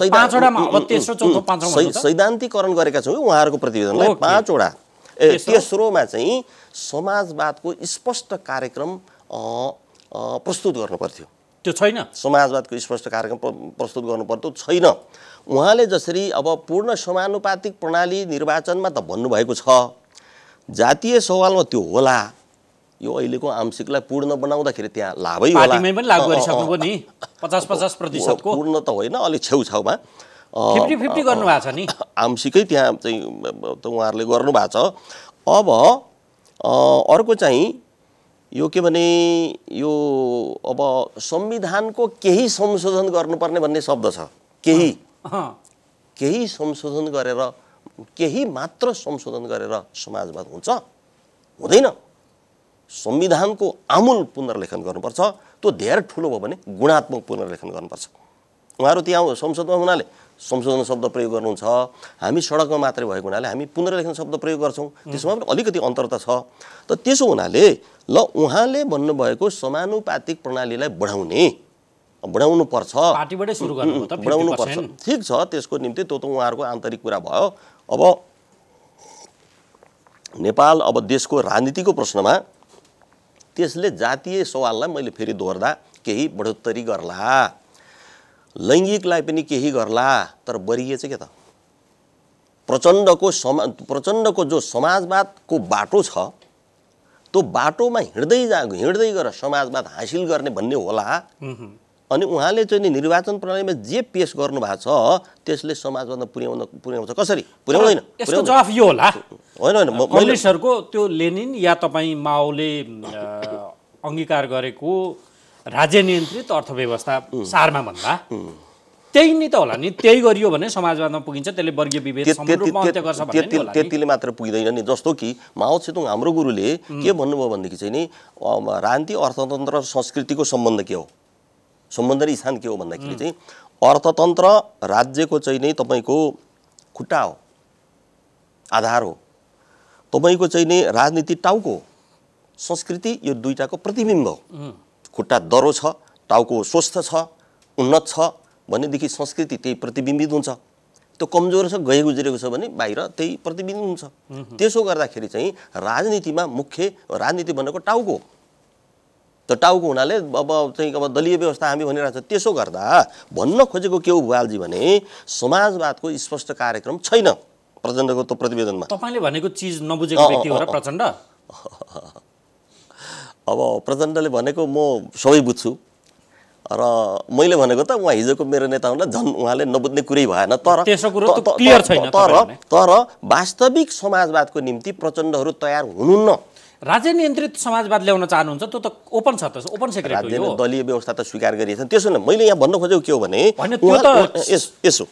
सैद्धान्तिकरण गरेका छौँ उहाँहरूको प्रतिवेदनलाई 5वटा। तेस्रोमा चाहिँ समाजवादको स्पष्ट कार्यक्रम प्रस्तुत गर्नु पर्थ्यो, त्यो छैन। समाजवादको स्पष्ट कार्यक्रम प्रस्तुत गर्नु पर्थ्यो, छैन। उहाँले जसरी अब पूर्ण समानुपातिक प्रणाली निर्वाचनमा त भन्नुभएको छ, जातीय सवालमा त्यो होला। यो अहिलेको आंशिकलाई पूर्ण बनाउँदाखेरि त्यहाँ लाभै होला। पार्टीमै पनि लागू गरिसक्नुभयो नि 50-50% को। पूर्ण त होइन, अलिक छेउछाउमा 50-50 गर्नु भएको छ नि, आंशिकै त्यहाँ चाहिँ त उहाँहरूले गर्नु भएको छ। अब अर्को चाहिँ यो के भने यो अब संविधानको केही संशोधन गर्नुपर्ने भन्ने शब्द छ। केही संशोधन गरेर, केही मात्र संशोधन गरेर समाजवाद हुन्छ? हुँदैन। संविधानको आमूल पुनर्लेखन गर्नुपर्छ। त्यो धेरै ठुलो भयो भने गुणात्मक पुनर्लेखन गर्नुपर्छ। उहाँहरू त्यहाँ संसदमा हुनाले संशोधन शब्द प्रयोग गर्नुहुन्छ, हामी सडकमा मात्रै भएको हुनाले हामी पुनर्लेखन शब्द प्रयोग गर्छौँ। त्यसमा पनि अलिकति अन्तर त छ। त त्यसो हुनाले ल उहाँले भन्नुभएको समानुपातिक प्रणालीलाई बढाउनु पर्छ, पार्टीबाटै सुरु गर्नु त बढाउनु पर्छ। ठिक छ, त्यसको निम्ति त्यो त उहाँहरूको आन्तरिक कुरा भयो। अब नेपाल अब देशको राजनीतिको प्रश्नमा त्यसले जातीय सवाललाई मैले फेरि दोहोर्दा केही बढोत्तरी गर्ला, लैङ्गिकलाई पनि केही गर्ला, तर वर्गीय चाहिँ के त? प्रचण्डको जो समाजवादको बाटो छ त्यो बाटोमा हिँड्दै गएर समाजवाद हासिल गर्ने भन्ने होला। अनि उहाँले चाहिँ नि निर्वाचन प्रणालीमा जे पेश गर्नु भएको छ त्यसले समाजवादमा पुर्याउँछ कसरी पुर्याउँदैन यसको जवाफ यो होला होइन कम्युनिस्टहरूको त्यो लेनिन या तपाईँ माओले अङ्गीकार गरेको राज्य नियन्त्रित अर्थव्यवस्था सारमा भन्दा त्यही नै त होला नि त्यही गरियो भने समाजवादमा पुगिन्छ त्यसले वर्गीय विभेद सम्पूर्ण रूपमा अन्त्य गर्छ भन्ने नि होला नि त्यतिले मात्र पुग्दैन नि जस्तो कि माओ त्से-तुङ हाम्रो गुरुले के भन्नुभयो भनेदेखि चाहिँ नि राजनीति अर्थतन्त्र र संस्कृतिको सम्बन्ध के हो सम्बन्ध र स्थान के हो भन्दाखेरि चाहिँ अर्थतन्त्र राज्यको चाहिँ नै तपाईको खुट्टा हो आधार हो तपाईको चाहिँ नि राजनीति टाउको संस्कृति यो दुईटाको प्रतिबिम्ब हो खुट्टा दरो छ टाउको स्वस्थ छ उन्नत छ भनेदेखि संस्कृति त्यही प्रतिबिम्बित हुन्छ त्यो कमजोर छ गए गुज्रेको छ भने बाहिर त्यही प्रतिबिम्बित हुन्छ त्यसो गर्दाखेरि चाहिँ राजनीतिमा मुख्य राजनीति भनेको टाउको त टाउको हुनाले अब चाहिँ अब दलीय व्यवस्था हामी भनिरहेको छ त्यसो गर्दा भन्न खोजेको के हो भुवालजी भने समाजवादको स्पष्ट कार्यक्रम छैन प्रचण्डको त प्रतिवेदनमा तपाईले भनेको चीज नबुझेको व्यक्ति हो र प्रचण्ड अब प्रचण्डले भनेको म सबै बुझ्छु र मैले भनेको त उहाँ हिजोको मेरो नेता हुँदा झन् उहाँले नबुझ्ने कुरै भएन तर त्यसो कुरो त क्लियर छैन तर वास्तविक समाजवादको निम्ति प्रचण्डहरू तयार हुनुहुन्न राज्य नियन्त्रित समाजवाद ल्याउन चाहनुहुन्छ त्यो त ओपन छ त ओपन सेक्रेट हो राज्य दलीय व्यवस्था त स्वीकार गरिएछ त्यसो न मैले यहाँ भन्न खोजेको के हो भने त्यो त यसो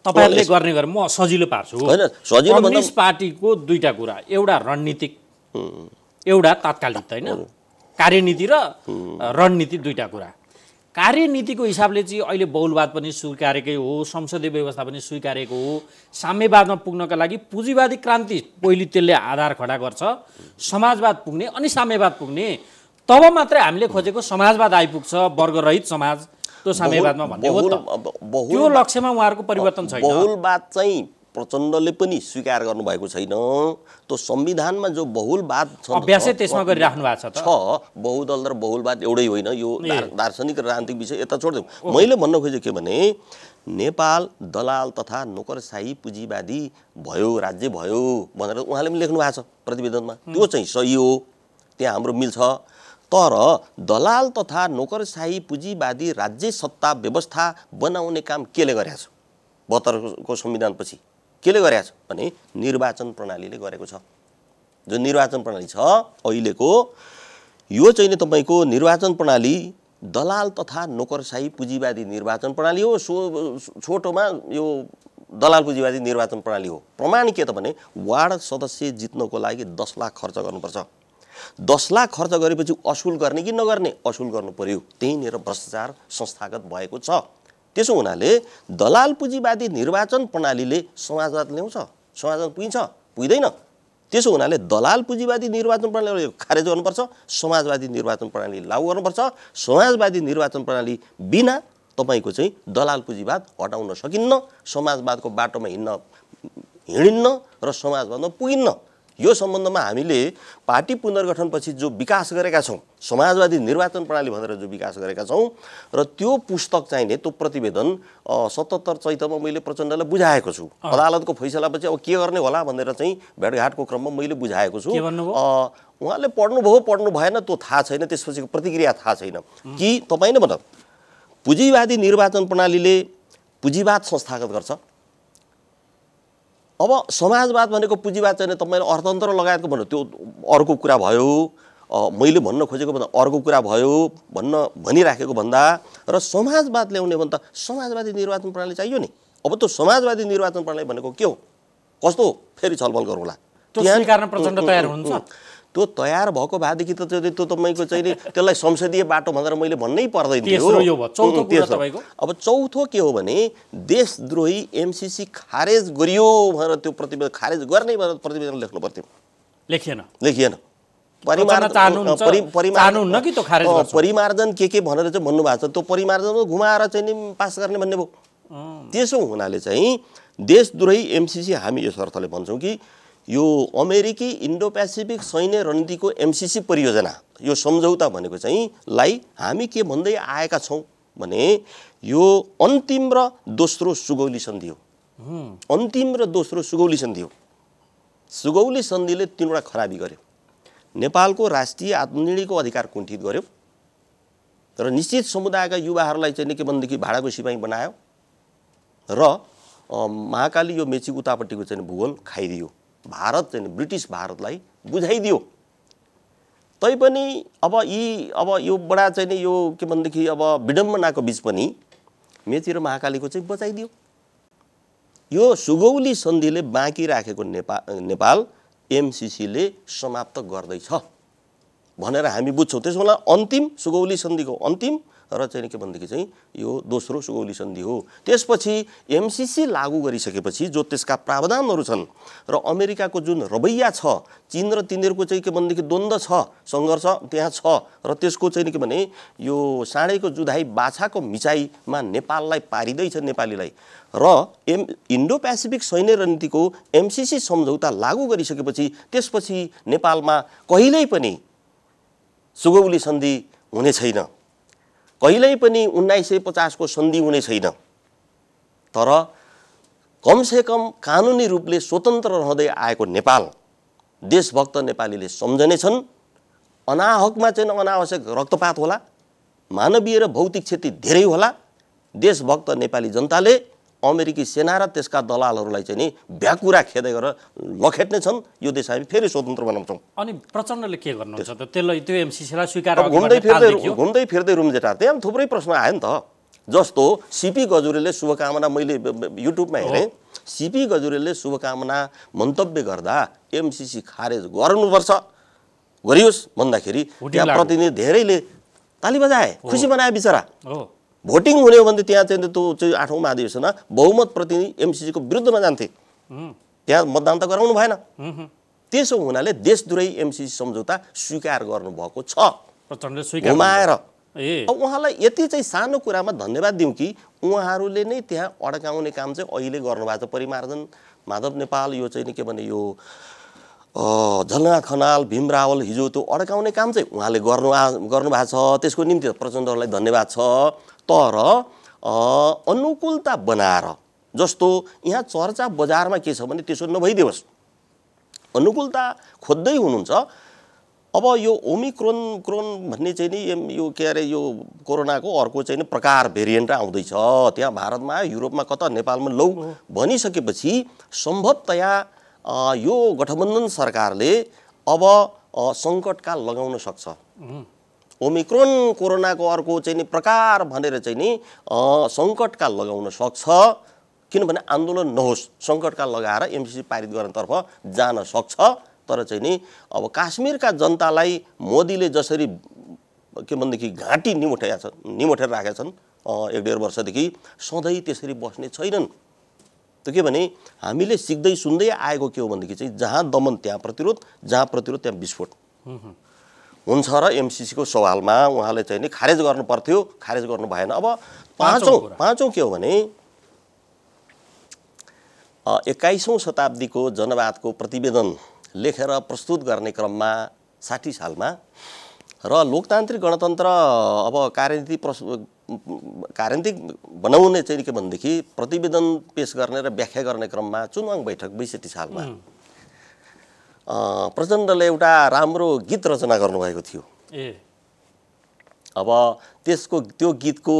तपाईहरुले गर्ने गरे म सजिलो पार्छु हैन सजिलो भन्दा कम्युनिस्ट पार्टीको दुईटा कुरा एउटा रणनीतिक एउटा तात्कालिक हैन कार्यनीति र रणनीति दुईटा कुरा कार्यनीतिको हिसाबले चाहिँ अहिले बहुलवाद पनि स्वीकारेकै हो संसदीय व्यवस्था पनि स्वीकारेको हो साम्यवादमा पुग्नका लागि पुँजीवादी क्रान्ति पहिले त्यसले आधार खडा गर्छ समाजवाद पुग्ने अनि साम्यवाद पुग्ने तब मात्रै हामीले खोजेको समाजवाद आइपुग्छ वर्गरहित समाज त्यो साम्यवादमा भन्ने हो त त्यो लक्ष्यमा उहाँहरूको परिवर्तन छैन बहुलवाद चाहिँ प्रचण्डले पनि स्वीकार गर्नुभएको छैन त्यो संविधानमा जो बहुलवाद छ अभ्यासै त्यसमा गरिराख्नु भएको छ बहुदल र बहुलवाद एउटै होइन यो दार्शनिक र राजनीतिक विषय यता छोड्दिउँ मैले भन्न खोजेको के भने नेपाल दलाल तथा नोकरशाही पुँजीवादी भयो राज्य भयो भनेर उहाँले पनि लेख्नु भएको छ प्रतिवेदनमा त्यो चाहिँ सही हो त्यहाँ हाम्रो मिल्छ तर दलाल तथा नोकरशाही पुँजीवादी राज्य सत्ता व्यवस्था बनाउने काम केले गरेछ 72 को संविधानपछि केले गरेछ भने निर्वाचन प्रणालीले गरेको छ जो निर्वाचन प्रणाली छ अहिलेको यो चाहिँ नि तपाईको निर्वाचन प्रणाली दलाल तथा नोकरशाही पुँजीवादी निर्वाचन प्रणाली हो छोटोमा यो दलाल पुँजीवादी निर्वाचन प्रणाली हो प्रमाण के त भने वार्ड सदस्य जित्नको लागि 10 लाख खर्च गर्नुपर्छ 10 लाख खर्च गरेपछि असुल गर्ने कि नगर्ने असुल गर्नु पर्यो त्यहीँनिर भ्रष्टाचार संस्थागत भएको छ त्यसो हुनाले दलाल पुँजीवादी निर्वाचन प्रणालीले समाजवाद ल्याउँछ समाजवाद पुगिन्छ पुग्दैन त्यसो हुनाले दलाल पुँजीवादी निर्वाचन प्रणाली खारेज गर्नुपर्छ समाजवादी निर्वाचन प्रणाली लागू गर्नुपर्छ समाजवादी निर्वाचन प्रणाली बिना तपाईको चाहिँ दलाल पुँजीवाद हटाउन सकिन्न समाजवादको बाटोमा हिँडिन्न र समाजवादमा पुगिन्न यो सम्बन्धमा हामीले पार्टी पुनर्गठनपछि जो विकास गरेका छौं समाजवादी निर्वाचन प्रणाली भनेर जो विकास गरेका छौं र त्यो पुस्तक चाहिने त्यो प्रतिवेदन 77 चैतमा मैले प्रचण्डलाई बुझाएको छु अदालतको फैसलापछि अब के गर्ने होला भनेर चाहिँ भेटघाटको क्रममा मैले बुझाएको छु उहाँले पढ्नु भएन त्यो थाहा छैन त्यसपछिको प्रतिक्रिया थाहा छैन कि तपाई नै भन्नु पुँजीवादी निर्वाचन प्रणालीले पुँजीवाद संस्थागत गर्छ अब समाजवाद भनेको पुँजीवाद चाहिँ तपाईले अर्थतन्त्र लगायतको भन्नु त्यो अर्को कुरा भयो मैले भन्न खोजेको भन्दा अर्को कुरा भयो भनिराखेको भन्दा र समाजवाद ल्याउने भन्दा समाजवादी निर्वाचन प्रणाली चाहियो नि अब त्यो समाजवादी निर्वाचन प्रणाली भनेको के हो कस्तो फेरि छलफल गरौँला त्यो स्वीकार्न प्रचण्ड तयार हुनुहुन्छ त्यो तयार भएको भएदेखि त त्यो तपाईको चाहिँ नि त्यसलाई संसदीय बाटो भनेर मैले भन्नै पर्दैन थियो अब चौथो के हो भने देशद्रोही एमसीसी खारेज गरियो भनेर त्यो प्रतिवेदन खारेज गर्ने भनेर प्रतिवेदन लेख्नु पर्थ्यो लेखिएन परिमार्जन के भनेर चाहिँ भन्नु भएको छ त्यो परिमार्जन घुमाएर चाहिँ नि पास गर्ने भन्ने भयो त्यसो हुनाले चाहिँ देशद्रोही एमसीसी हामी यस अर्थले भन्छौं कि यो अमेरिकी इन्डो पेसिफिक सैन्य रणनीतिको एमसीसी परियोजना यो सम्झौता भनेको चाहिँ लाई हामी के भन्दै आएका छौं भने यो अन्तिम र दोस्रो सुगौली सन्धि हो अन्तिम र दोस्रो सुगौली सन्धि हो सुगौली सन्धिले तीनवटा खराबी गर्यो नेपालको राष्ट्रिय आत्मनिर्णयको अधिकार कुण्ठित गर्यो र निश्चित समुदायका युवाहरूलाई चाहिँ के भनेदेखि भाडाको सिपाही बनायो र महाकाली यो मेची उतापट्टिको चाहिँ भूगोल खाइदियो। भारत चाहिँ ब्रिटिस भारतलाई बुझाइदियो। तैपनि अब यो बडा चाहिँ यो के भनेदेखि अब विडम्बनाको बीच पनि मेची र महाकालीको चाहिँ बचाइदियो। यो सुगौली सन्धिले बाँकी राखेको नेपाल एमसीसीले समाप्त गर्दैछ भनेर हामी बुझ्छौँ। त्यसो बेला अन्तिम सुगौली सन्धिको अन्तिम र चाहिँ के भनेदेखि चाहिँ यो दोस्रो सुगौली सन्धि हो। त्यसपछि एमसीसी लागू गरिसकेपछि जो त्यसका प्रावधानहरू छन् र अमेरिकाको जुन रवैया छ, चीन र तिनीहरूको चाहिँ के भनेदेखि द्वन्द्व छ, सङ्घर्ष त्यहाँ छ र त्यसको चाहिँ के भने यो साँडेको जुधाइ बाछाको मिचाइमा नेपाललाई पारिँदैछ नेपालीलाई र इन्डो पेसिफिक सैन्य रणनीतिको एमसीसी सम्झौता लागू गरिसकेपछि त्यसपछि नेपालमा कहिल्यै पनि सुगौली सन्धि हुने छैन, कहिल्यै पनि 1950 को सन्धि हुने छैन। तर कमसेकम कानुनी रूपले स्वतन्त्र रहँदै आएको नेपाल देशभक्त नेपालीले सम्झनेछन्। अनाहकमा चाहिँ अनावश्यक रक्तपात होला, मानवीय र भौतिक क्षति धेरै होला। देशभक्त नेपाली जनताले अमेरिकी सेना र त्यसका दलालहरूलाई चाहिँ नि भ्याकुरा खेदै गरेर लखेट्ने छन्। यो देश हामी फेरि स्वतन्त्र बनाउँछौँ। अनि प्रचण्डले के गर्नुहुन्छ त? त्यसलाई त्यो एमसीसीलाई स्वीकार घुम्दै फिर्दै रुम्जेटा त्यहाँ थुप्रै प्रश्न आयो नि त। जस्तो सीपी गजुरेले शुभकामना, मैले युट्युबमा हेरेँ, सीपी गजुरेले शुभकामना मन्तव्य गर्दा एमसीसी खारेज गर्नुपर्छ गरियोस् भन्दाखेरि त्यहाँ प्रतिनिधि धेरैले ताली बजाए, खुसी बनाए बिचरा। भोटिङ हुने हो भने त्यहाँ चाहिँ त्यो चाहिँ 8औं महाधिवेशनमा बहुमत प्रतिनिधि एमसीसीको विरुद्धमा जान्थे, त्यहाँ मतदान त गराउनु भएन। त्यसो हुनाले देशद्रोही एमसीसी सम्झौता स्वीकार गर्नुभएको छ घुमाएर। अब उहाँलाई यति चाहिँ सानो कुरामा धन्यवाद दिउँ कि उहाँहरूले नै त्यहाँ अड्काउने काम चाहिँ अहिले गर्नुभएको छ। परिमार्जन माधव नेपाल, यो चाहिँ के भने यो झलनाथ खनाल, भीम रावल, हिजो त्यो अड्काउने काम चाहिँ उहाँले गर्नुभएको छ। त्यसको निम्ति प्रचण्डहरूलाई धन्यवाद छ। तर अनुकूलता बनाएर, जस्तो यहाँ चर्चा बजारमा के छ भने त्यसो नभइदियोस्, अनुकूलता खोज्दै हुनुहुन्छ। अब यो ओमिक्रोन भन्ने चाहिँ नि यो के अरे यो कोरोनाको अर्को चाहिँ नि प्रकार भेरिएन्ट आउँदैछ। त्यहाँ भारतमा, युरोपमा, कता नेपालमा लौ भनिसकेपछि सम्भवतया यो गठबन्धन सरकारले अब सङ्कटकाल लगाउन सक्छ। ओमिक्रोन कोरोनाको अर्को चाहिँ नि प्रकार भनेर चाहिँ नि सङ्कटकाल लगाउन सक्छ। किनभने आन्दोलन नहोस्, सङ्कटकाल लगाएर एमसीसी पारित गर्नेतर्फ जान सक्छ। तर चाहिँ नि अब काश्मीरका जनतालाई मोदीले जसरी के भनेदेखि घाँटी निमोठेर राखेका छन् 1-1.5 वर्षदेखि, सधैँ त्यसरी बस्ने छैनन्। त्यो के भने हामीले सिक्दै सुन्दै आएको के हो भनेदेखि चाहिँ जहाँ दमन त्यहाँ प्रतिरोध, जहाँ प्रतिरोध त्यहाँ विस्फोट हुन्छ। र एमसीसीको सवालमा उहाँले चाहिँ नि खारेज गर्नु पर्थ्यो, खारेज गर्नु भएन। अब पाँचौं के हो भने 21औं शताब्दीको जनवादको प्रतिवेदन लेखेर प्रस्तुत गर्ने क्रममा 60 सालमा र लोकतान्त्रिक गणतन्त्र अब कार्यनीतिक बनाउने चाहिँ के भनेदेखि प्रतिवेदन पेश गर्ने र व्याख्या गर्ने क्रममा चुनाव बैठक 62 सालमा प्रचण्डले एउटा राम्रो गीत रचना गर्नुभएको थियो। अब त्यो गीतको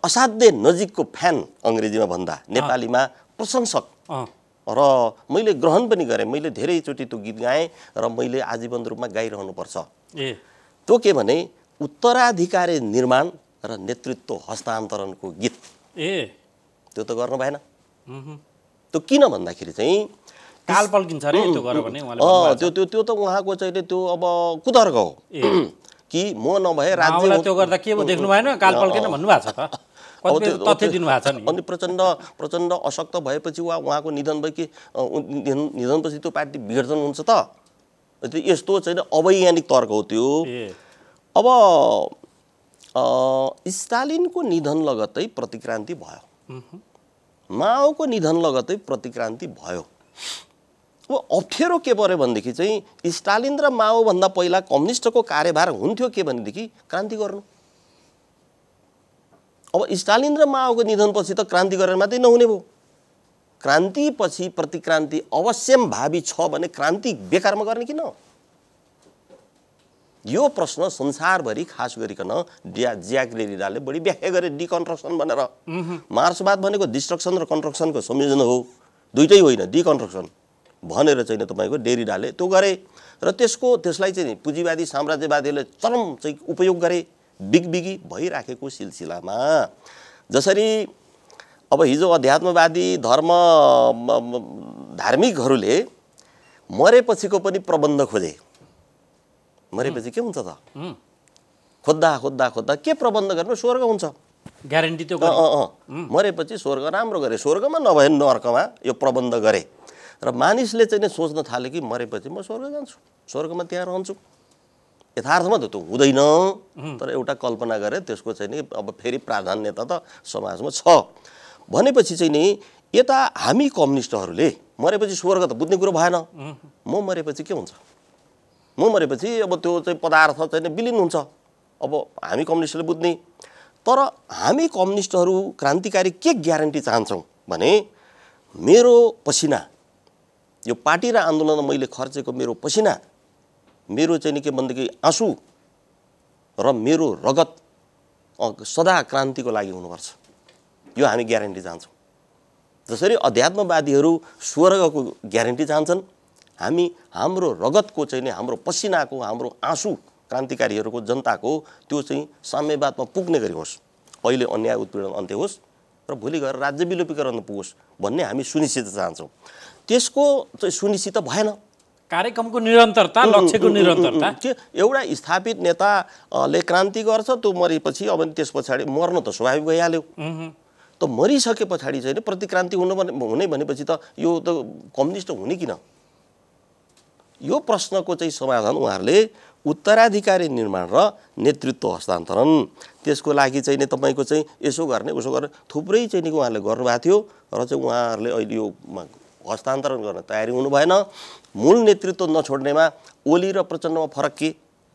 असाध्य नजिकको फ्यान अङ्ग्रेजीमा भन्दा नेपालीमा प्रशंसक र मैले ग्रहण पनि गरेँ। मैले धेरैचोटि त्यो गीत गाएँ र मैले आजीवन रूपमा गाइरहनुपर्छ। त्यो के भने उत्तराधिकारी निर्माण र नेतृत्व हस्तान्तरणको गीत। त्यो त गर्नु भएन। त्यो किन भन्दाखेरि चाहिँ काल पल्किन्छ रे त्यो गर्यो भने उहाँले त्यो त उहाँको चाहिँ त्यो अब कुतर्क हो कि म नभए राज्य त्यो गर्दा के देख्नु भएन, काल पल्किन भन्नु भएको छ त, तथ्य दिनु भएको छ नि। अनि प्रचण्ड अशक्त भएपछि उहाँको निधन भयो कि निधनपछि त्यो पार्टी विघटन हुन्छ त, यस्तो चाहिँ अवैज्ञानिक तर्क हो त्यो। अब स्टालिनको निधन लगत्तै प्रतिक्रान्ति भयो, माओको निधन लगत्तै प्रतिक्रान्ति भयो। अब अप्ठ्यारो के पर्यो भनेदेखि चाहिँ स्टालिन र माओ भन्दा पहिला कम्युनिस्टको कार्यभार हुन्थ्यो के भनेदेखि क्रान्ति गर्नु। अब स्टालिन र माओको निधनपछि त क्रान्ति गरेर मात्रै नहुने भयो। क्रान्तिपछि प्रतिक्रान्ति अवश्यम भावी छ भने क्रान्ति बेकारमा गर्ने किन? यो प्रश्न संसारभरि खास गरिकन ज्याक डेरिडाले बढी व्याख्या गरे डिकन्स्ट्रक्सन भनेर। मार्क्सवाद भनेको डिस्ट्रक्सन र कन्स्ट्रक्सनको संयोजन हो, दुइटै होइन, डिकन्स्ट्रक्सन भनेर चाहिँ तपाईँको डेरिडाले त्यो गरे र त्यसलाई चाहिँ पुँजीवादी साम्राज्यवादीले चरम चाहिँ उपयोग गरे बिगबिगी भइराखेको सिलसिलामा। जसरी अब हिजो अध्यात्मवादी धार्मिकहरूले मरेपछिको पनि प्रबन्ध खोजे। मरेपछि के हुन्छ त? खोज्दा खोज्दा खोज्दा के प्रबन्ध गर्नु? स्वर्ग हुन्छ, ग्यारेन्टी त्यो मरेपछि स्वर्ग राम्रो गरे, स्वर्गमा नभए नर्कमा यो प्रबन्ध गरे र मानिसले चाहिँ सोच्न थाले कि मरेपछि म स्वर्ग जान्छु, स्वर्गमा त्यहाँ रहन्छु। यथार्थमा त त्यो हुँदैन, तर एउटा कल्पना गरे त्यसको चाहिँ नि अब फेरि प्राधान्यता त समाजमा छ भनेपछि चाहिँ नि यता हामी कम्युनिस्टहरूले मरेपछि स्वर्ग त बुझ्ने कुरो भएन। म मरेपछि के हुन्छ? म मरेपछि अब त्यो चाहिँ पदार्थ चाहिँ विलिन हुन्छ, अब हामी कम्युनिस्टले बुझ्ने। तर हामी कम्युनिस्टहरू क्रान्तिकारी के ग्यारेन्टी चाहन्छौँ भने मेरो पसिना, यो पार्टी र आन्दोलनमा मैले खर्चेको मेरो पसिना, मेरो चाहिँ नि के भनेदेखि आँसु र मेरो रगत सदा क्रान्तिको लागि हुनुपर्छ, यो हामी ग्यारेन्टी चाहन्छौँ। जसरी अध्यात्मवादीहरू स्वर्गको ग्यारेन्टी चाहन्छन्, हामी हाम्रो रगतको चाहिँ नि हाम्रो पसिनाको हाम्रो आँसु क्रान्तिकारीहरूको जनताको त्यो चाहिँ साम्यवादमा पुग्ने गरी होस्, अहिले अन्याय उत्पीडन अन्त्य होस् र भोलि गएर राज्य विलोपीकरण पुगोस् भन्ने हामी सुनिश्चित चाहन्छौँ। त्यसको चाहिँ सुनिश्चित भएन। कार्यक्रमको निरन्तरता, लक्ष्यको निरन्तरता के एउटा स्थापित नेताले क्रान्ति गर्छ, त्यो मरेपछि अब त्यस पछाडि मर्नु त स्वाभाविक भइहाल्यो। त मरिसके पछाडि चाहिँ प्रतिक्रान्ति हुने भनेपछि त यो त कम्युनिस्ट हुने किन? यो प्रश्नको चाहिँ समाधान उहाँहरूले उत्तराधिकारी निर्माण र नेतृत्व हस्तान्तरण, त्यसको लागि चाहिँ तपाईँको चाहिँ यसो गर्ने उसो गर्ने थुप्रै चाहिँ उहाँहरूले गर्नुभएको थियो र चाहिँ उहाँहरूले अहिले यो हस्तान्तरण गर्न तयारी हुनु भएन। मूल नेतृत्व नछोड्नेमा ओली र प्रचण्डमा फरक के,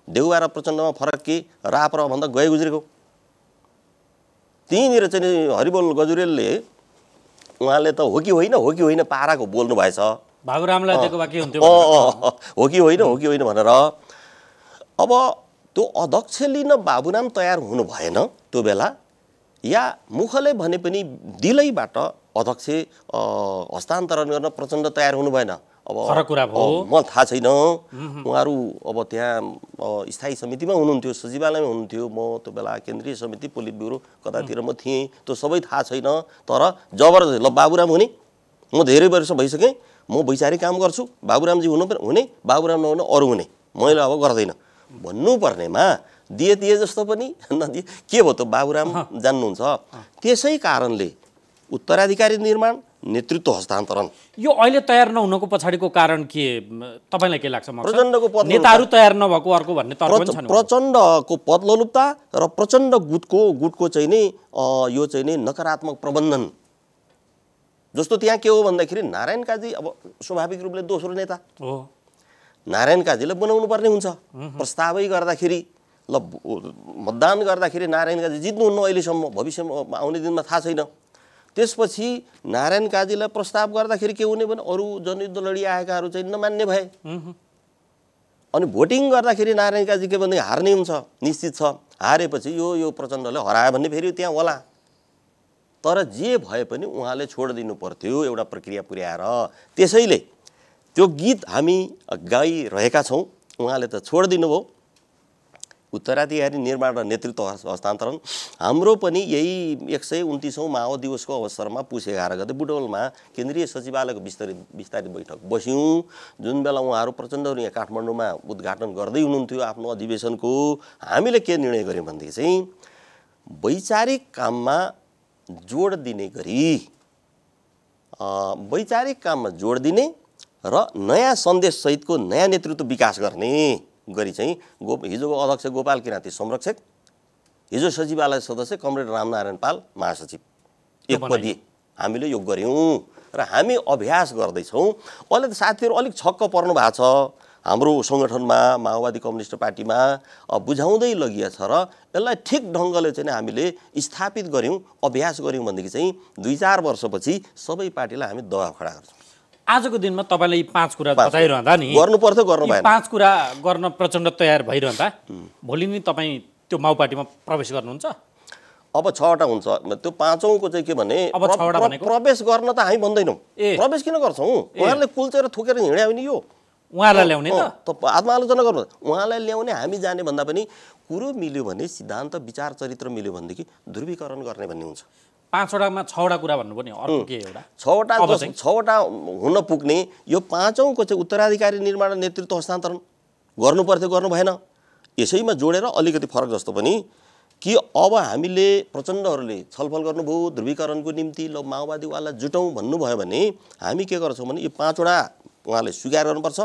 देउवा र प्रचण्डमा फरक के, राप्रपा भन्दा गए गुज्रेको। त्यहीँनिर चाहिँ हरिबोल गजुरेलले उहाँले त हो कि होइन पाराको बोल्नु भएछ। बाबुरामलाई दिएको बाँकी हुन्थ्यो, हो कि होइन भनेर। अब त्यो अध्यक्ष लिन बाबुराम तयार हुनु भएन त्यो बेला, या मुखले भने पनि दिलैबाट अध्यक्ष हस्तान्तरण गर्न प्रचण्ड तयार हुनु भएन। अब फरक कुरा भयो, मलाई थाहा छैन। उहाँहरू अब त्यहाँ स्थायी समितिमा हुनुहुन्थ्यो, सचिवालयमा हुनुहुन्थ्यो, म त्यो बेला केन्द्रीय समिति पोलिट ब्युरो कतातिर म थिएँ, त्यो सबै थाहा छैन। तर जबरजस्ती ल बाबुराम हुने, म धेरै वर्ष भइसकेँ, म वैचारिक काम गर्छु, बाबुरामजी हुने, बाबुराम नहुने अरू हुने, मैले अब गर्दैन भन्नुपर्नेमा दिए जस्तो पनि नदिए के भयो त? बाबुराम जान्नुहुन्छ। त्यसै कारणले उत्तराधिकारी निर्माण, नेतृत्व हस्तान्तरण यो अहिले तयार नहुनुको पछाडिको कारण के तपाईँलाई के लाग्छ? प्रचण्डको पद नेताहरू तयार नभएको अर्को भन्ने तर्क पनि छ। प्रचण्डको पदलोलुपता र प्रचण्ड गुटको चाहिँ नि यो चाहिँ नि नकारात्मक प्रबन्धन। जस्तो त्यहाँ के हो भन्दाखेरि नारायण काजी अब स्वाभाविक रूपले दोस्रो नेता हो, नारायण काजीलाई बनाउनु पर्ने हुन्छ। प्रस्तावै गर्दाखेरि ल मतदान गर्दाखेरि नारायण काजी जित्नुहुन्न अहिलेसम्म, भविष्यमा आउने दिनमा थाहा छैन। त्यसपछि नारायण काजीलाई प्रस्ताव गर्दाखेरि के हुने भने अरू जनयुद्ध लडिआएकाहरू चाहिँ नमान्ने भए, अनि भोटिङ गर्दाखेरि नारायण काजी के भने हार्ने हुन्छ, निश्चित छ। हारेपछि यो प्रचण्डले हरायो भन्ने फेरि त्यहाँ होला। तर जे भए पनि उहाँले छोडिदिनु पर्थ्यो एउटा प्रक्रिया पुर्याएर। त्यसैले त्यो गीत हामी गाइरहेका छौँ, उहाँले त छोडिदिनु भयो। उत्तराधिकारी निर्माण र नेतृत्व हस्तान्तरण हाम्रो पनि यही 129औं माओ दिवसको अवसरमा पुस 11 गते बुटवलमा केन्द्रीय सचिवालयको विस्तारित बैठक बस्यौँ। जुन बेला उहाँहरू प्रचण्डहरू यहाँ काठमाडौँमा उद्घाटन गर्दै हुनुहुन्थ्यो आफ्नो अधिवेशनको, हामीले के निर्णय गऱ्यौँ भनेदेखि चाहिँ वैचारिक काममा जोड दिने गरी, वैचारिक काममा जोड दिने र नयाँ सन्देशसहितको नयाँ नेतृत्व विकास गर्ने गरी चाहिँ हिजोको अध्यक्ष गोपाल किराँती संरक्षक, हिजो सचिवालय सदस्य कमरेड रामनारायण पाल महासचिव एकपदी हामीले यो गऱ्यौँ र हामी अभ्यास गर्दैछौँ। अहिले त साथीहरू अलिक छक्क पर्नु भएको छ हाम्रो सङ्गठनमा, माओवादी कम्युनिस्ट पार्टीमा बुझाउँदै लगिया छ र यसलाई ठिक ढङ्गले चाहिँ हामीले स्थापित गऱ्यौँ, अभ्यास गऱ्यौँ भनेदेखि चाहिँ 2-4 वर्षपछि सबै पार्टीलाई हामी दबाब खडा गर्छौँ। आजको दिनमा तपाईँले यी 5 कुरा बताइरहँदा नि गर्नु पर्थ्यो गर्नु भएन। 5 कुरा गर्न प्रचण्ड तयार भइरहँदा भोलि नि तपाईँ त्यो माओवादीमा प्रवेश गर्नुहुन्छ? अब 6वटा हुन्छ। त्यो 5औँको चाहिँ के भने अब 6वटा भनेको प्रवेश गर्न त हामी भन्दैनौँ। ए प्रवेश किन गर्छौँ? उहाँहरूले कुल्चेर थुकेर हिँड्यो भने यो उहाँलाई ल्याउने त आत्मालोचना गर्नु। उहाँलाई ल्याउने हामी जाने भन्दा पनि कुरो मिल्यो भने सिद्धान्त विचार चरित्र मिल्यो भनेदेखि ध्रुवीकरण गर्ने भन्ने हुन्छ। 5वटामा 6वटा कुरा भन्नु पनि अर्को के एउटा 6वटा हुन पुग्ने यो 5औँको चाहिँ उत्तराधिकारी निर्माण र नेतृत्व हस्तान्तरण गर्नु पर्थ्यो गर्नु भएन। यसैमा जोडेर अलिकति फरक जस्तो पनि कि अब हामीले प्रचण्डहरूले छलफल गर्नुभयो ध्रुवीकरणको निम्ति ल माओवादीवाला जुटौँ भन्नुभयो भने हामी के गर्छौँ भने यो 5वटा उहाँले स्वीकार गर्नुपर्छ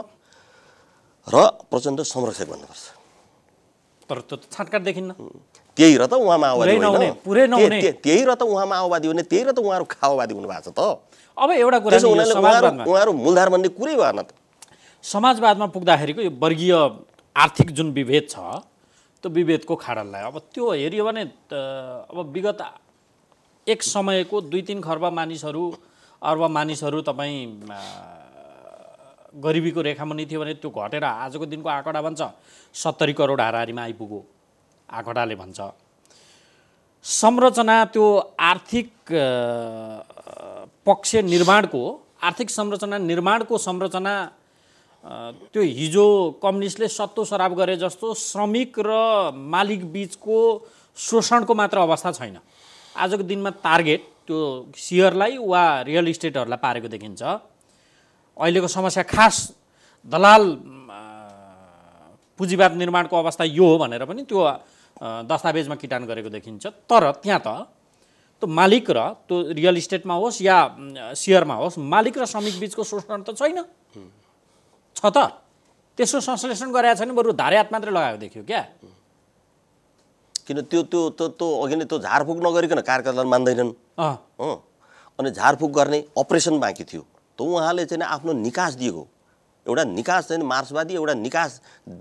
र प्रचण्ड संरक्षक भन्नुपर्छ। तर त्यो त छाटकाट देखिन्न। त्यही र त उहाँ माओवादी पुरै नहुने त्यही र त उहाँ माओवादी हुने त्यही र त उहाँहरू खाओवादी हुनु भएको छ त। अब एउटा कुरा उहाँहरू मूलधार भन्ने कुरै भएन त। समाजवादमा पुग्दाखेरिको यो वर्गीय आर्थिक जुन विभेद छ त्यो विभेदको खाडललाई अब त्यो हेऱ्यो भने अब विगत एक समयको 2-3 खर्ब मानिसहरू अर्ब मानिसहरू तपाईँ गरिबीको रेखामुनि थियो भने त्यो घटेर आजको दिनको आँकडा भन्छ 70 करोड हाराहारीमा आइपुग्यो आँकडाले भन्छ। संरचना त्यो आर्थिक पक्ष निर्माणको आर्थिक संरचना निर्माणको संरचना त्यो हिजो कम्युनिस्टले सत्तो सराप गरे जस्तो श्रमिक र मालिक बीचको शोषणको मात्र अवस्था छैन। आजको दिनमा टार्गेट त्यो सेयरलाई वा रियल इस्टेटहरूलाई पारेको देखिन्छ। अहिलेको समस्या खास दलाल पुँजीवाद निर्माणको अवस्था यो हो भनेर पनि त्यो दस्तावेजमा किटान गरेको देखिन्छ। तर त्यहाँ त त्यो मालिक र त्यो रियल इस्टेटमा होस् या सेयरमा होस् मालिक र श्रमिक बीचको शोषण त छैन छ त। त्यसको संश्लेषण गरेको छैन बरु धारे हात मात्रै लगाएको देखियो क्या। किन त्यो त्यो त्यो अघि नै त्यो झारफुक नगरिकन कार्यकर्ताले मान्दैनन्। अनि झारफुक गर्ने अपरेसन बाँकी थियो त उहाँले चाहिँ आफ्नो निकास दिएको एउटा निकास चाहिँ मार्क्सवादी एउटा निकास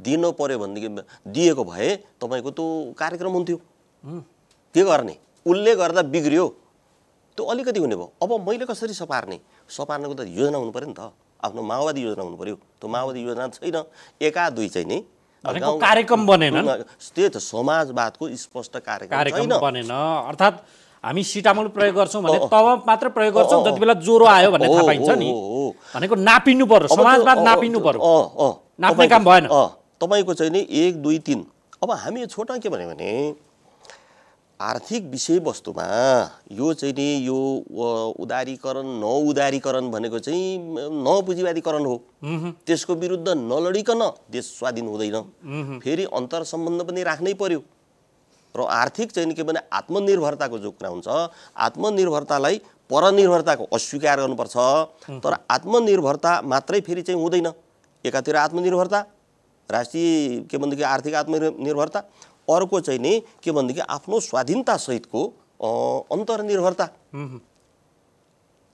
दिनु पर्यो भनेदेखि दिएको भए तपाईँको त्यो कार्यक्रम हुन्थ्यो। के गर्ने उसले गर्दा बिग्रियो त्यो अलिकति हुने भयो। अब मैले कसरी सपार्नको त योजना हुनु पऱ्यो नि त। आफ्नो माओवादी योजना हुनु पर्यो। त्यो माओवादी योजना छैन। एका दुई चाहिँ नि कार्यक्रम बनेन। त्यही त समाजवादको स्पष्ट कार्यक्रम बनेन। अर्थात् हामी सिटामोल प्रयोग गर्छौँ भने तब मात्र प्रयोग गर्छौँ जति बेला ज्वरो आयो भन्ने थाहा पाइन्छ नि। भनेको नापिनु पर्यो समाजवाद नापिनु पर्यो। नाप्ने काम भएन। तपाईँको चाहिँ नि 1 2 3 अब हामी छोटा के भन्यो भने आर्थिक विषयवस्तुमा यो चाहिँ नि यो उदारीकरण नउदारीकरण भनेको चाहिँ नपुँजीवादीकरण हो। त्यसको विरुद्ध नलडिकन देश स्वाधीन हुँदैन। फेरि अन्तर सम्बन्ध पनि राख्नै पर्यो र आर्थिक चाहिँ के भने आत्मनिर्भरताको जो कुरा हुन्छ आत्मनिर्भरतालाई परनिर्भरताको अस्वीकार गर्नुपर्छ। तर आत्मनिर्भरता मात्रै फेरि चाहिँ हुँदैन। एकातिर आत्मनिर्भरता राष्ट्रिय के भनेदेखि आर्थिक आत्मनिर्भरता अर्को चाहिँ नि के भनेदेखि आफ्नो स्वाधीनता सहितको अन्तर्निर्भरता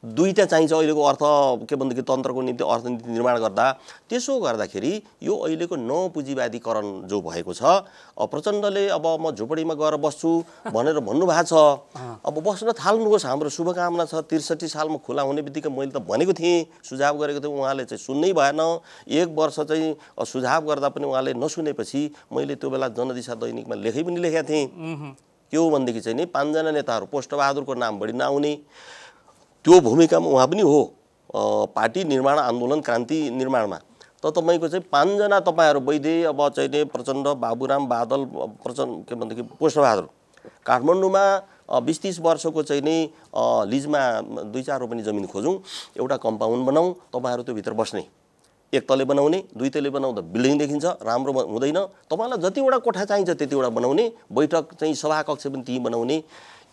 दुईटा चाहिन्छ अहिलेको अर्थ के भनेदेखि तन्त्रको निम्ति अर्थनीति निर्माण गर्दा। त्यसो गर्दाखेरि यो अहिलेको नपुँजीवादीकरण जो भएको छ प्रचण्डले अब म झुपडीमा गएर बस्छु भनेर भन्नुभएको छ। अब बस्न थाल्नुहोस् हाम्रो शुभकामना छ। 63 सालमा खुला हुने बित्तिकै मैले त भनेको थिएँ सुझाव गरेको थिएँ उहाँले चाहिँ सुन्नै भएन। 1 वर्ष चाहिँ सुझाव गर्दा पनि उहाँले नसुनेपछि मैले त्यो बेला जनदिशा दैनिकमा लेखै पनि लेखेका थिएँ। के हो भनेदेखि चाहिँ नि 5 जना नेताहरू पोष्टबहादुरको नाम बढी नआउने त्यो भूमिकामा उहाँ पनि हो पार्टी निर्माण आन्दोलन क्रान्ति निर्माणमा। त तपाईँको चाहिँ 5 जना तपाईँहरू वैद्य अब चाहिँ नि प्रचण्ड बाबुराम बादल प्रचण्ड के भनेदेखि पोष्टबहादुर काठमाडौँमा 20-30 वर्षको चाहिँ नि लिजमा 2-4 रोपनी जमिन खोजौँ एउटा कम्पाउन्ड बनाऊ तपाईँहरू त्यो भित्र बस्ने। 1 तले बनाउने 2 तले बनाउँदा बिल्डिङ देखिन्छ राम्रो हुँदैन। तपाईँलाई जतिवटा कोठा चाहिन्छ त्यतिवटा बनाउने बैठक चाहिँ सभाकक्ष पनि त्यही बनाउने।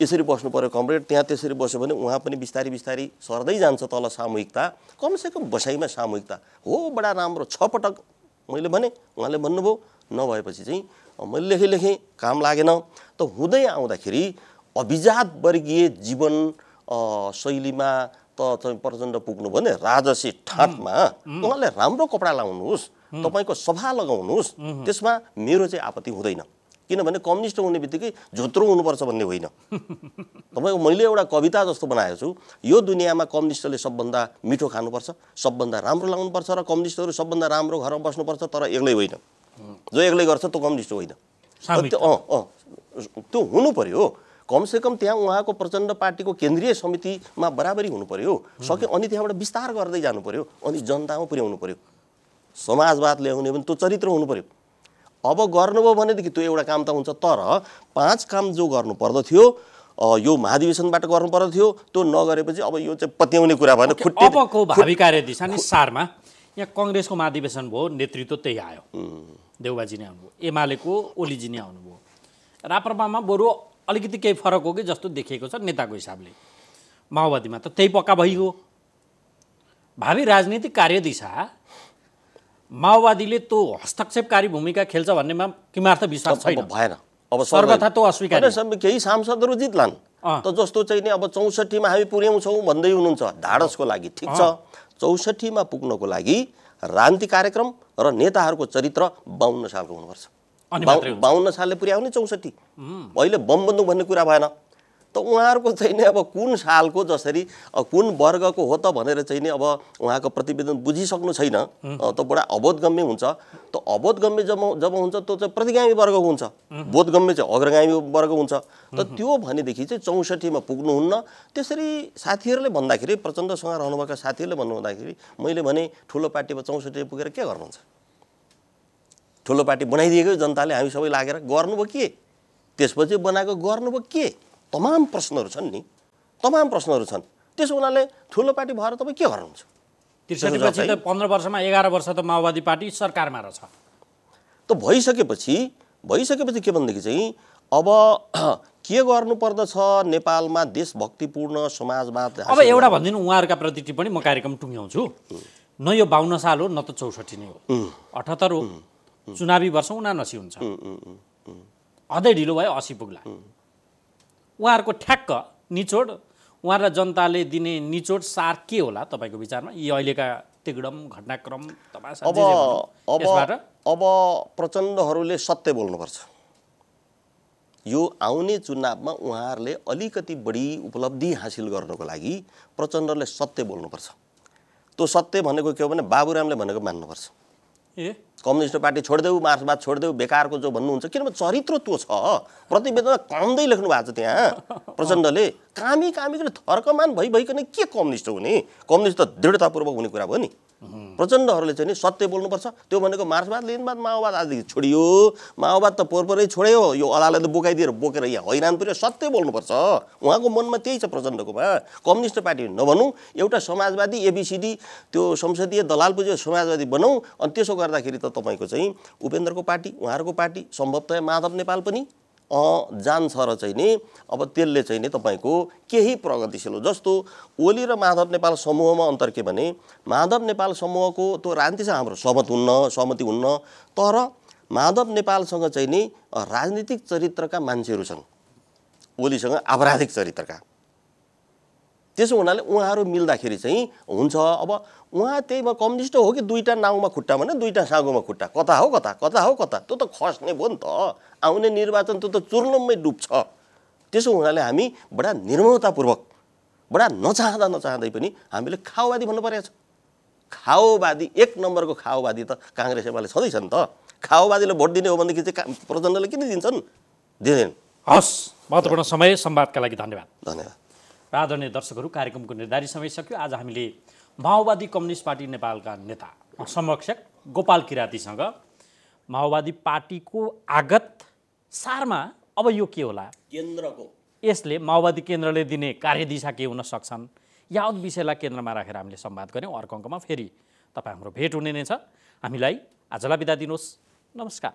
यसरी बस्नु पर्यो कमरेड। त्यहाँ त्यसरी बस्यो भने उहाँ पनि बिस्तारी बिस्तारी सर्दै जान्छ तल सामूहिकता। कमसेकम बसाइमा सामूहिकता हो बडा राम्रो 6 पटक मैले भने उहाँले भन्नुभयो नभएपछि चाहिँ मैले लेखेँ काम लागेन। त हुँदै आउँदाखेरि अभिजात वर्गीय जीवन शैलीमा त चाहिँ प्रचण्ड पुग्नु भने राजसी ठाटमा उहाँले राम्रो कपडा लाउनुहोस् तपाईँको सभा लगाउनुहोस् त्यसमा मेरो चाहिँ आपत्ति हुँदैन। किनभने कम्युनिस्ट हुने बित्तिकै झोत्रो हुनुपर्छ भन्ने होइन। तपाईँको मैले एउटा कविता जस्तो बनाएको छु, यो दुनियाँमा कम्युनिस्टले सबभन्दा मिठो खानुपर्छ, सबभन्दा राम्रो लाउनुपर्छ र कम्युनिस्टहरू सबभन्दा राम्रो घरमा बस्नुपर्छ, तर एक्लै होइन। जो एक्लै गर्छ त्यो कम्युनिस्ट होइन। त्यो हुनु पर्यो। कमसेकम त्यहाँ उहाँको प्रचण्ड पार्टीको केन्द्रीय समितिमा बराबरी हुनु पर्यो, सक्यो अनि त्यहाँबाट विस्तार गर्दै जानु पर्यो, अनि जनतामा पुर्याउनु पर्यो। समाजवाद ल्याउने भने त्यो चरित्र हुनु पर्यो। अब गर्नुभयो भनेदेखि त्यो एउटा काम त हुन्छ, तर 5 काम जो गर्नु पर्दथ्यो यो महाधिवेशनबाट गर्नु पर्दथ्यो त्यो नगरेपछि अब यो चाहिँ पत्याउने कुरा भएन। अबको भावी कार्यदिशा नि सारमा यहाँ कङ्ग्रेसको महाधिवेशन भयो, नेतृत्व त्यही आयो, देउबाजी नै आउनुभयो, एमालेको ओलीजी नै आउनुभयो, राप्रपामा बरु अलिकति केही फरक हो कि जस्तो देखिएको छ नेताको हिसाबले। माओवादीमा त त्यही पक्का भइगयो। भावी राजनीतिक कार्यदिशा माओवादीले त्यो हस्तक्षेपकारी भूमिका खेल्छ भन्नेमा किमार्थ विश्वास छैन। भएन। अब सर्वथा त्यो अस्वीकार। केही सांसदहरू जित्लान् त जस्तो चाहिँ नि अब 64मा हामी पुर्याउँछौँ भन्दै हुनुहुन्छ ढाडसको लागि। ठिक छ, 64मा पुग्नको लागि राजनीतिक कार्यक्रम र नेताहरूको चरित्र 52 सालको हुनुपर्छ। 52 सालले पुर्याउने 64। अहिले बम बन्दुक भन्ने कुरा भएन। त उहाँहरूको चाहिँ नि अब कुन सालको जसरी कुन वर्गको हो त भनेर चाहिँ नि अब उहाँको प्रतिवेदन बुझिसक्नु छैन, त बडा अबोधगम्य हुन्छ। त अबोधगम्य जब हुन्छ त्यो चाहिँ प्रतिगामी वर्गको हुन्छ, बोधगम्य चाहिँ अग्रगामी वर्ग हुन्छ। त त्यो भनेदेखि चाहिँ 64मा पुग्नुहुन्न। त्यसरी साथीहरूले भन्दाखेरि, प्रचण्डसँग रहनुभएका साथीहरूले भन्नुहुँदाखेरि मैले भने ठुलो पार्टीमा 64 पुगेर के गर्नुहुन्छ? ठुलो पार्टी बनाइदिएकै जनताले हामी सबै लागेर गर्नुभयो के? त्यसपछि बनाएको गर्नुभयो के? तमाम प्रश्नहरू छन् नि, तमाम प्रश्नहरू छन्। त्यसो हुनाले ठुलो पार्टी भएर तपाईँ के गर्नुहुन्छ? 63 पछि त 15 वर्षमा 11 वर्ष त माओवादी पार्टी सरकारमा रहेछ। त भइसकेपछि के भनेदेखि चाहिँ अब के गर्नुपर्दछ नेपालमा देशभक्तिपूर्ण समाजवाद। अब एउटा भनिदिनु उहाँहरूका प्रति टिप्पणी, म कार्यक्रम टुङ्ग्याउँछु। न यो 52 साल हो न त 64 नै हो, 78 हो, चुनावी वर्ष 79 हुन्छ, अझै ढिलो भयो 80 पुग्ला। उहाँहरूको ठ्याक्क निचोड, उहाँलाई जनताले दिने निचोड सार के होला तपाईँको विचारमा? यी अहिलेका तिगडम घटनाक्रम तमासा अब प्रचण्डहरूले सत्य बोल्नुपर्छ। यो आउने चुनावमा उहाँहरूले अलिकति बढी उपलब्धि हासिल गर्नको लागि प्रचण्डले सत्य बोल्नुपर्छ। त्यो सत्य भनेको के हो भने बाबुरामले भनेको मान्नुपर्छ। कम्युनिस्ट पार्टी छोडिदेऊ, मार्क्सवाद छोडिदेऊ, बेकारको जो भन्नुहुन्छ। किनभने चरित्र त्यो छ, प्रतिवेदनमा कामदै लेख्नु भएको छ त्यहाँ प्रचण्डले। कामी थर्कमान भइकन के कम्युनिस्ट हुने? कम्युनिस्ट त दृढतापूर्वक हुने कुरा भयो नि। प्रचण्डहरूले चाहिँ नि सत्य बोल्नुपर्छ। त्यो भनेको मार्क्सवाद लेनिनवाद माओवाद आदिदेखि छोडियो, माओवाद त पोहोरै छोड्यो, यो अलाले त बोकेर यहाँ हैरान पुर्यो। सत्य बोल्नुपर्छ। उहाँको मनमा त्यही छ प्रचण्डकोमा। कम्युनिस्ट पार्टी नभनौँ, एउटा समाजवादी एबिसिडी त्यो संसदीय दलाल पुज्यो समाजवादी बनाऊ। अनि त्यसो गर्दाखेरि त तपाईँको चाहिँ उपेन्द्रको पार्टी, उहाँहरूको पार्टी, सम्भवतः माधव नेपाल पनि जान्छ र चाहिँ नि अब त्यसले चाहिँ नि तपाईँको केही प्रगतिशील हो। जस्तो ओली र माधव नेपाल समूहमा अन्तर के भने माधव नेपाल समूहको त्यो राजनीतिसँग हाम्रो सहमति हुन्न, तर माधव नेपालसँग चाहिँ नि राजनीतिक चरित्रका मान्छेहरू छन्, ओलीसँग आपराधिक चरित्रका। त्यसो हुनाले उहाँहरू मिल्दाखेरि चाहिँ हुन्छ। अब उहाँ त्यहीमा कम्युनिस्ट हो कि दुईटा नाउँमा खुट्टा भने दुईटा साँगोमा खुट्टा, कता हो कता त्यो त खस्ने भयो नि त। आउने निर्वाचन त्यो त चुर्लुम्मै डुब्छ। त्यसो हुनाले हामी बडा निर्ममतापूर्वक, बडा नचाहँदै पनि हामीले खाओवादी भन्नु परेको छ। खाओवादी, 1 नम्बरको खाओवादी त काङ्ग्रेस एमाले छँदैछ नि त। खाओवादीले भोट दिने हो भनेदेखि चाहिँ प्रचण्डले किन दिन्छन्? दिँदैन। हस्, महत्त्वपूर्ण समय संवादका लागि धन्यवाद। धन्यवाद। आदरणीय दर्शकहरू, कार्यक्रमको निर्धारित समय सक्यो। आज हामीले माओवादी कम्युनिस्ट पार्टी नेपालका नेता संरक्षक गोपाल किरातीसँग माओवादी पार्टीको आगत सारमा अब यो के होला, केन्द्रको यसले माओवादी केन्द्रले दिने कार्यदिशा के हुन सक्छन्, यावत विषयलाई केन्द्रमा राखेर हामीले संवाद गऱ्यौँ। अर्को अङ्कमा फेरि तपाईँ हाम्रो भेट हुने नै छ। हामीलाई आजलाई बिदा दिनुहोस्। नमस्कार।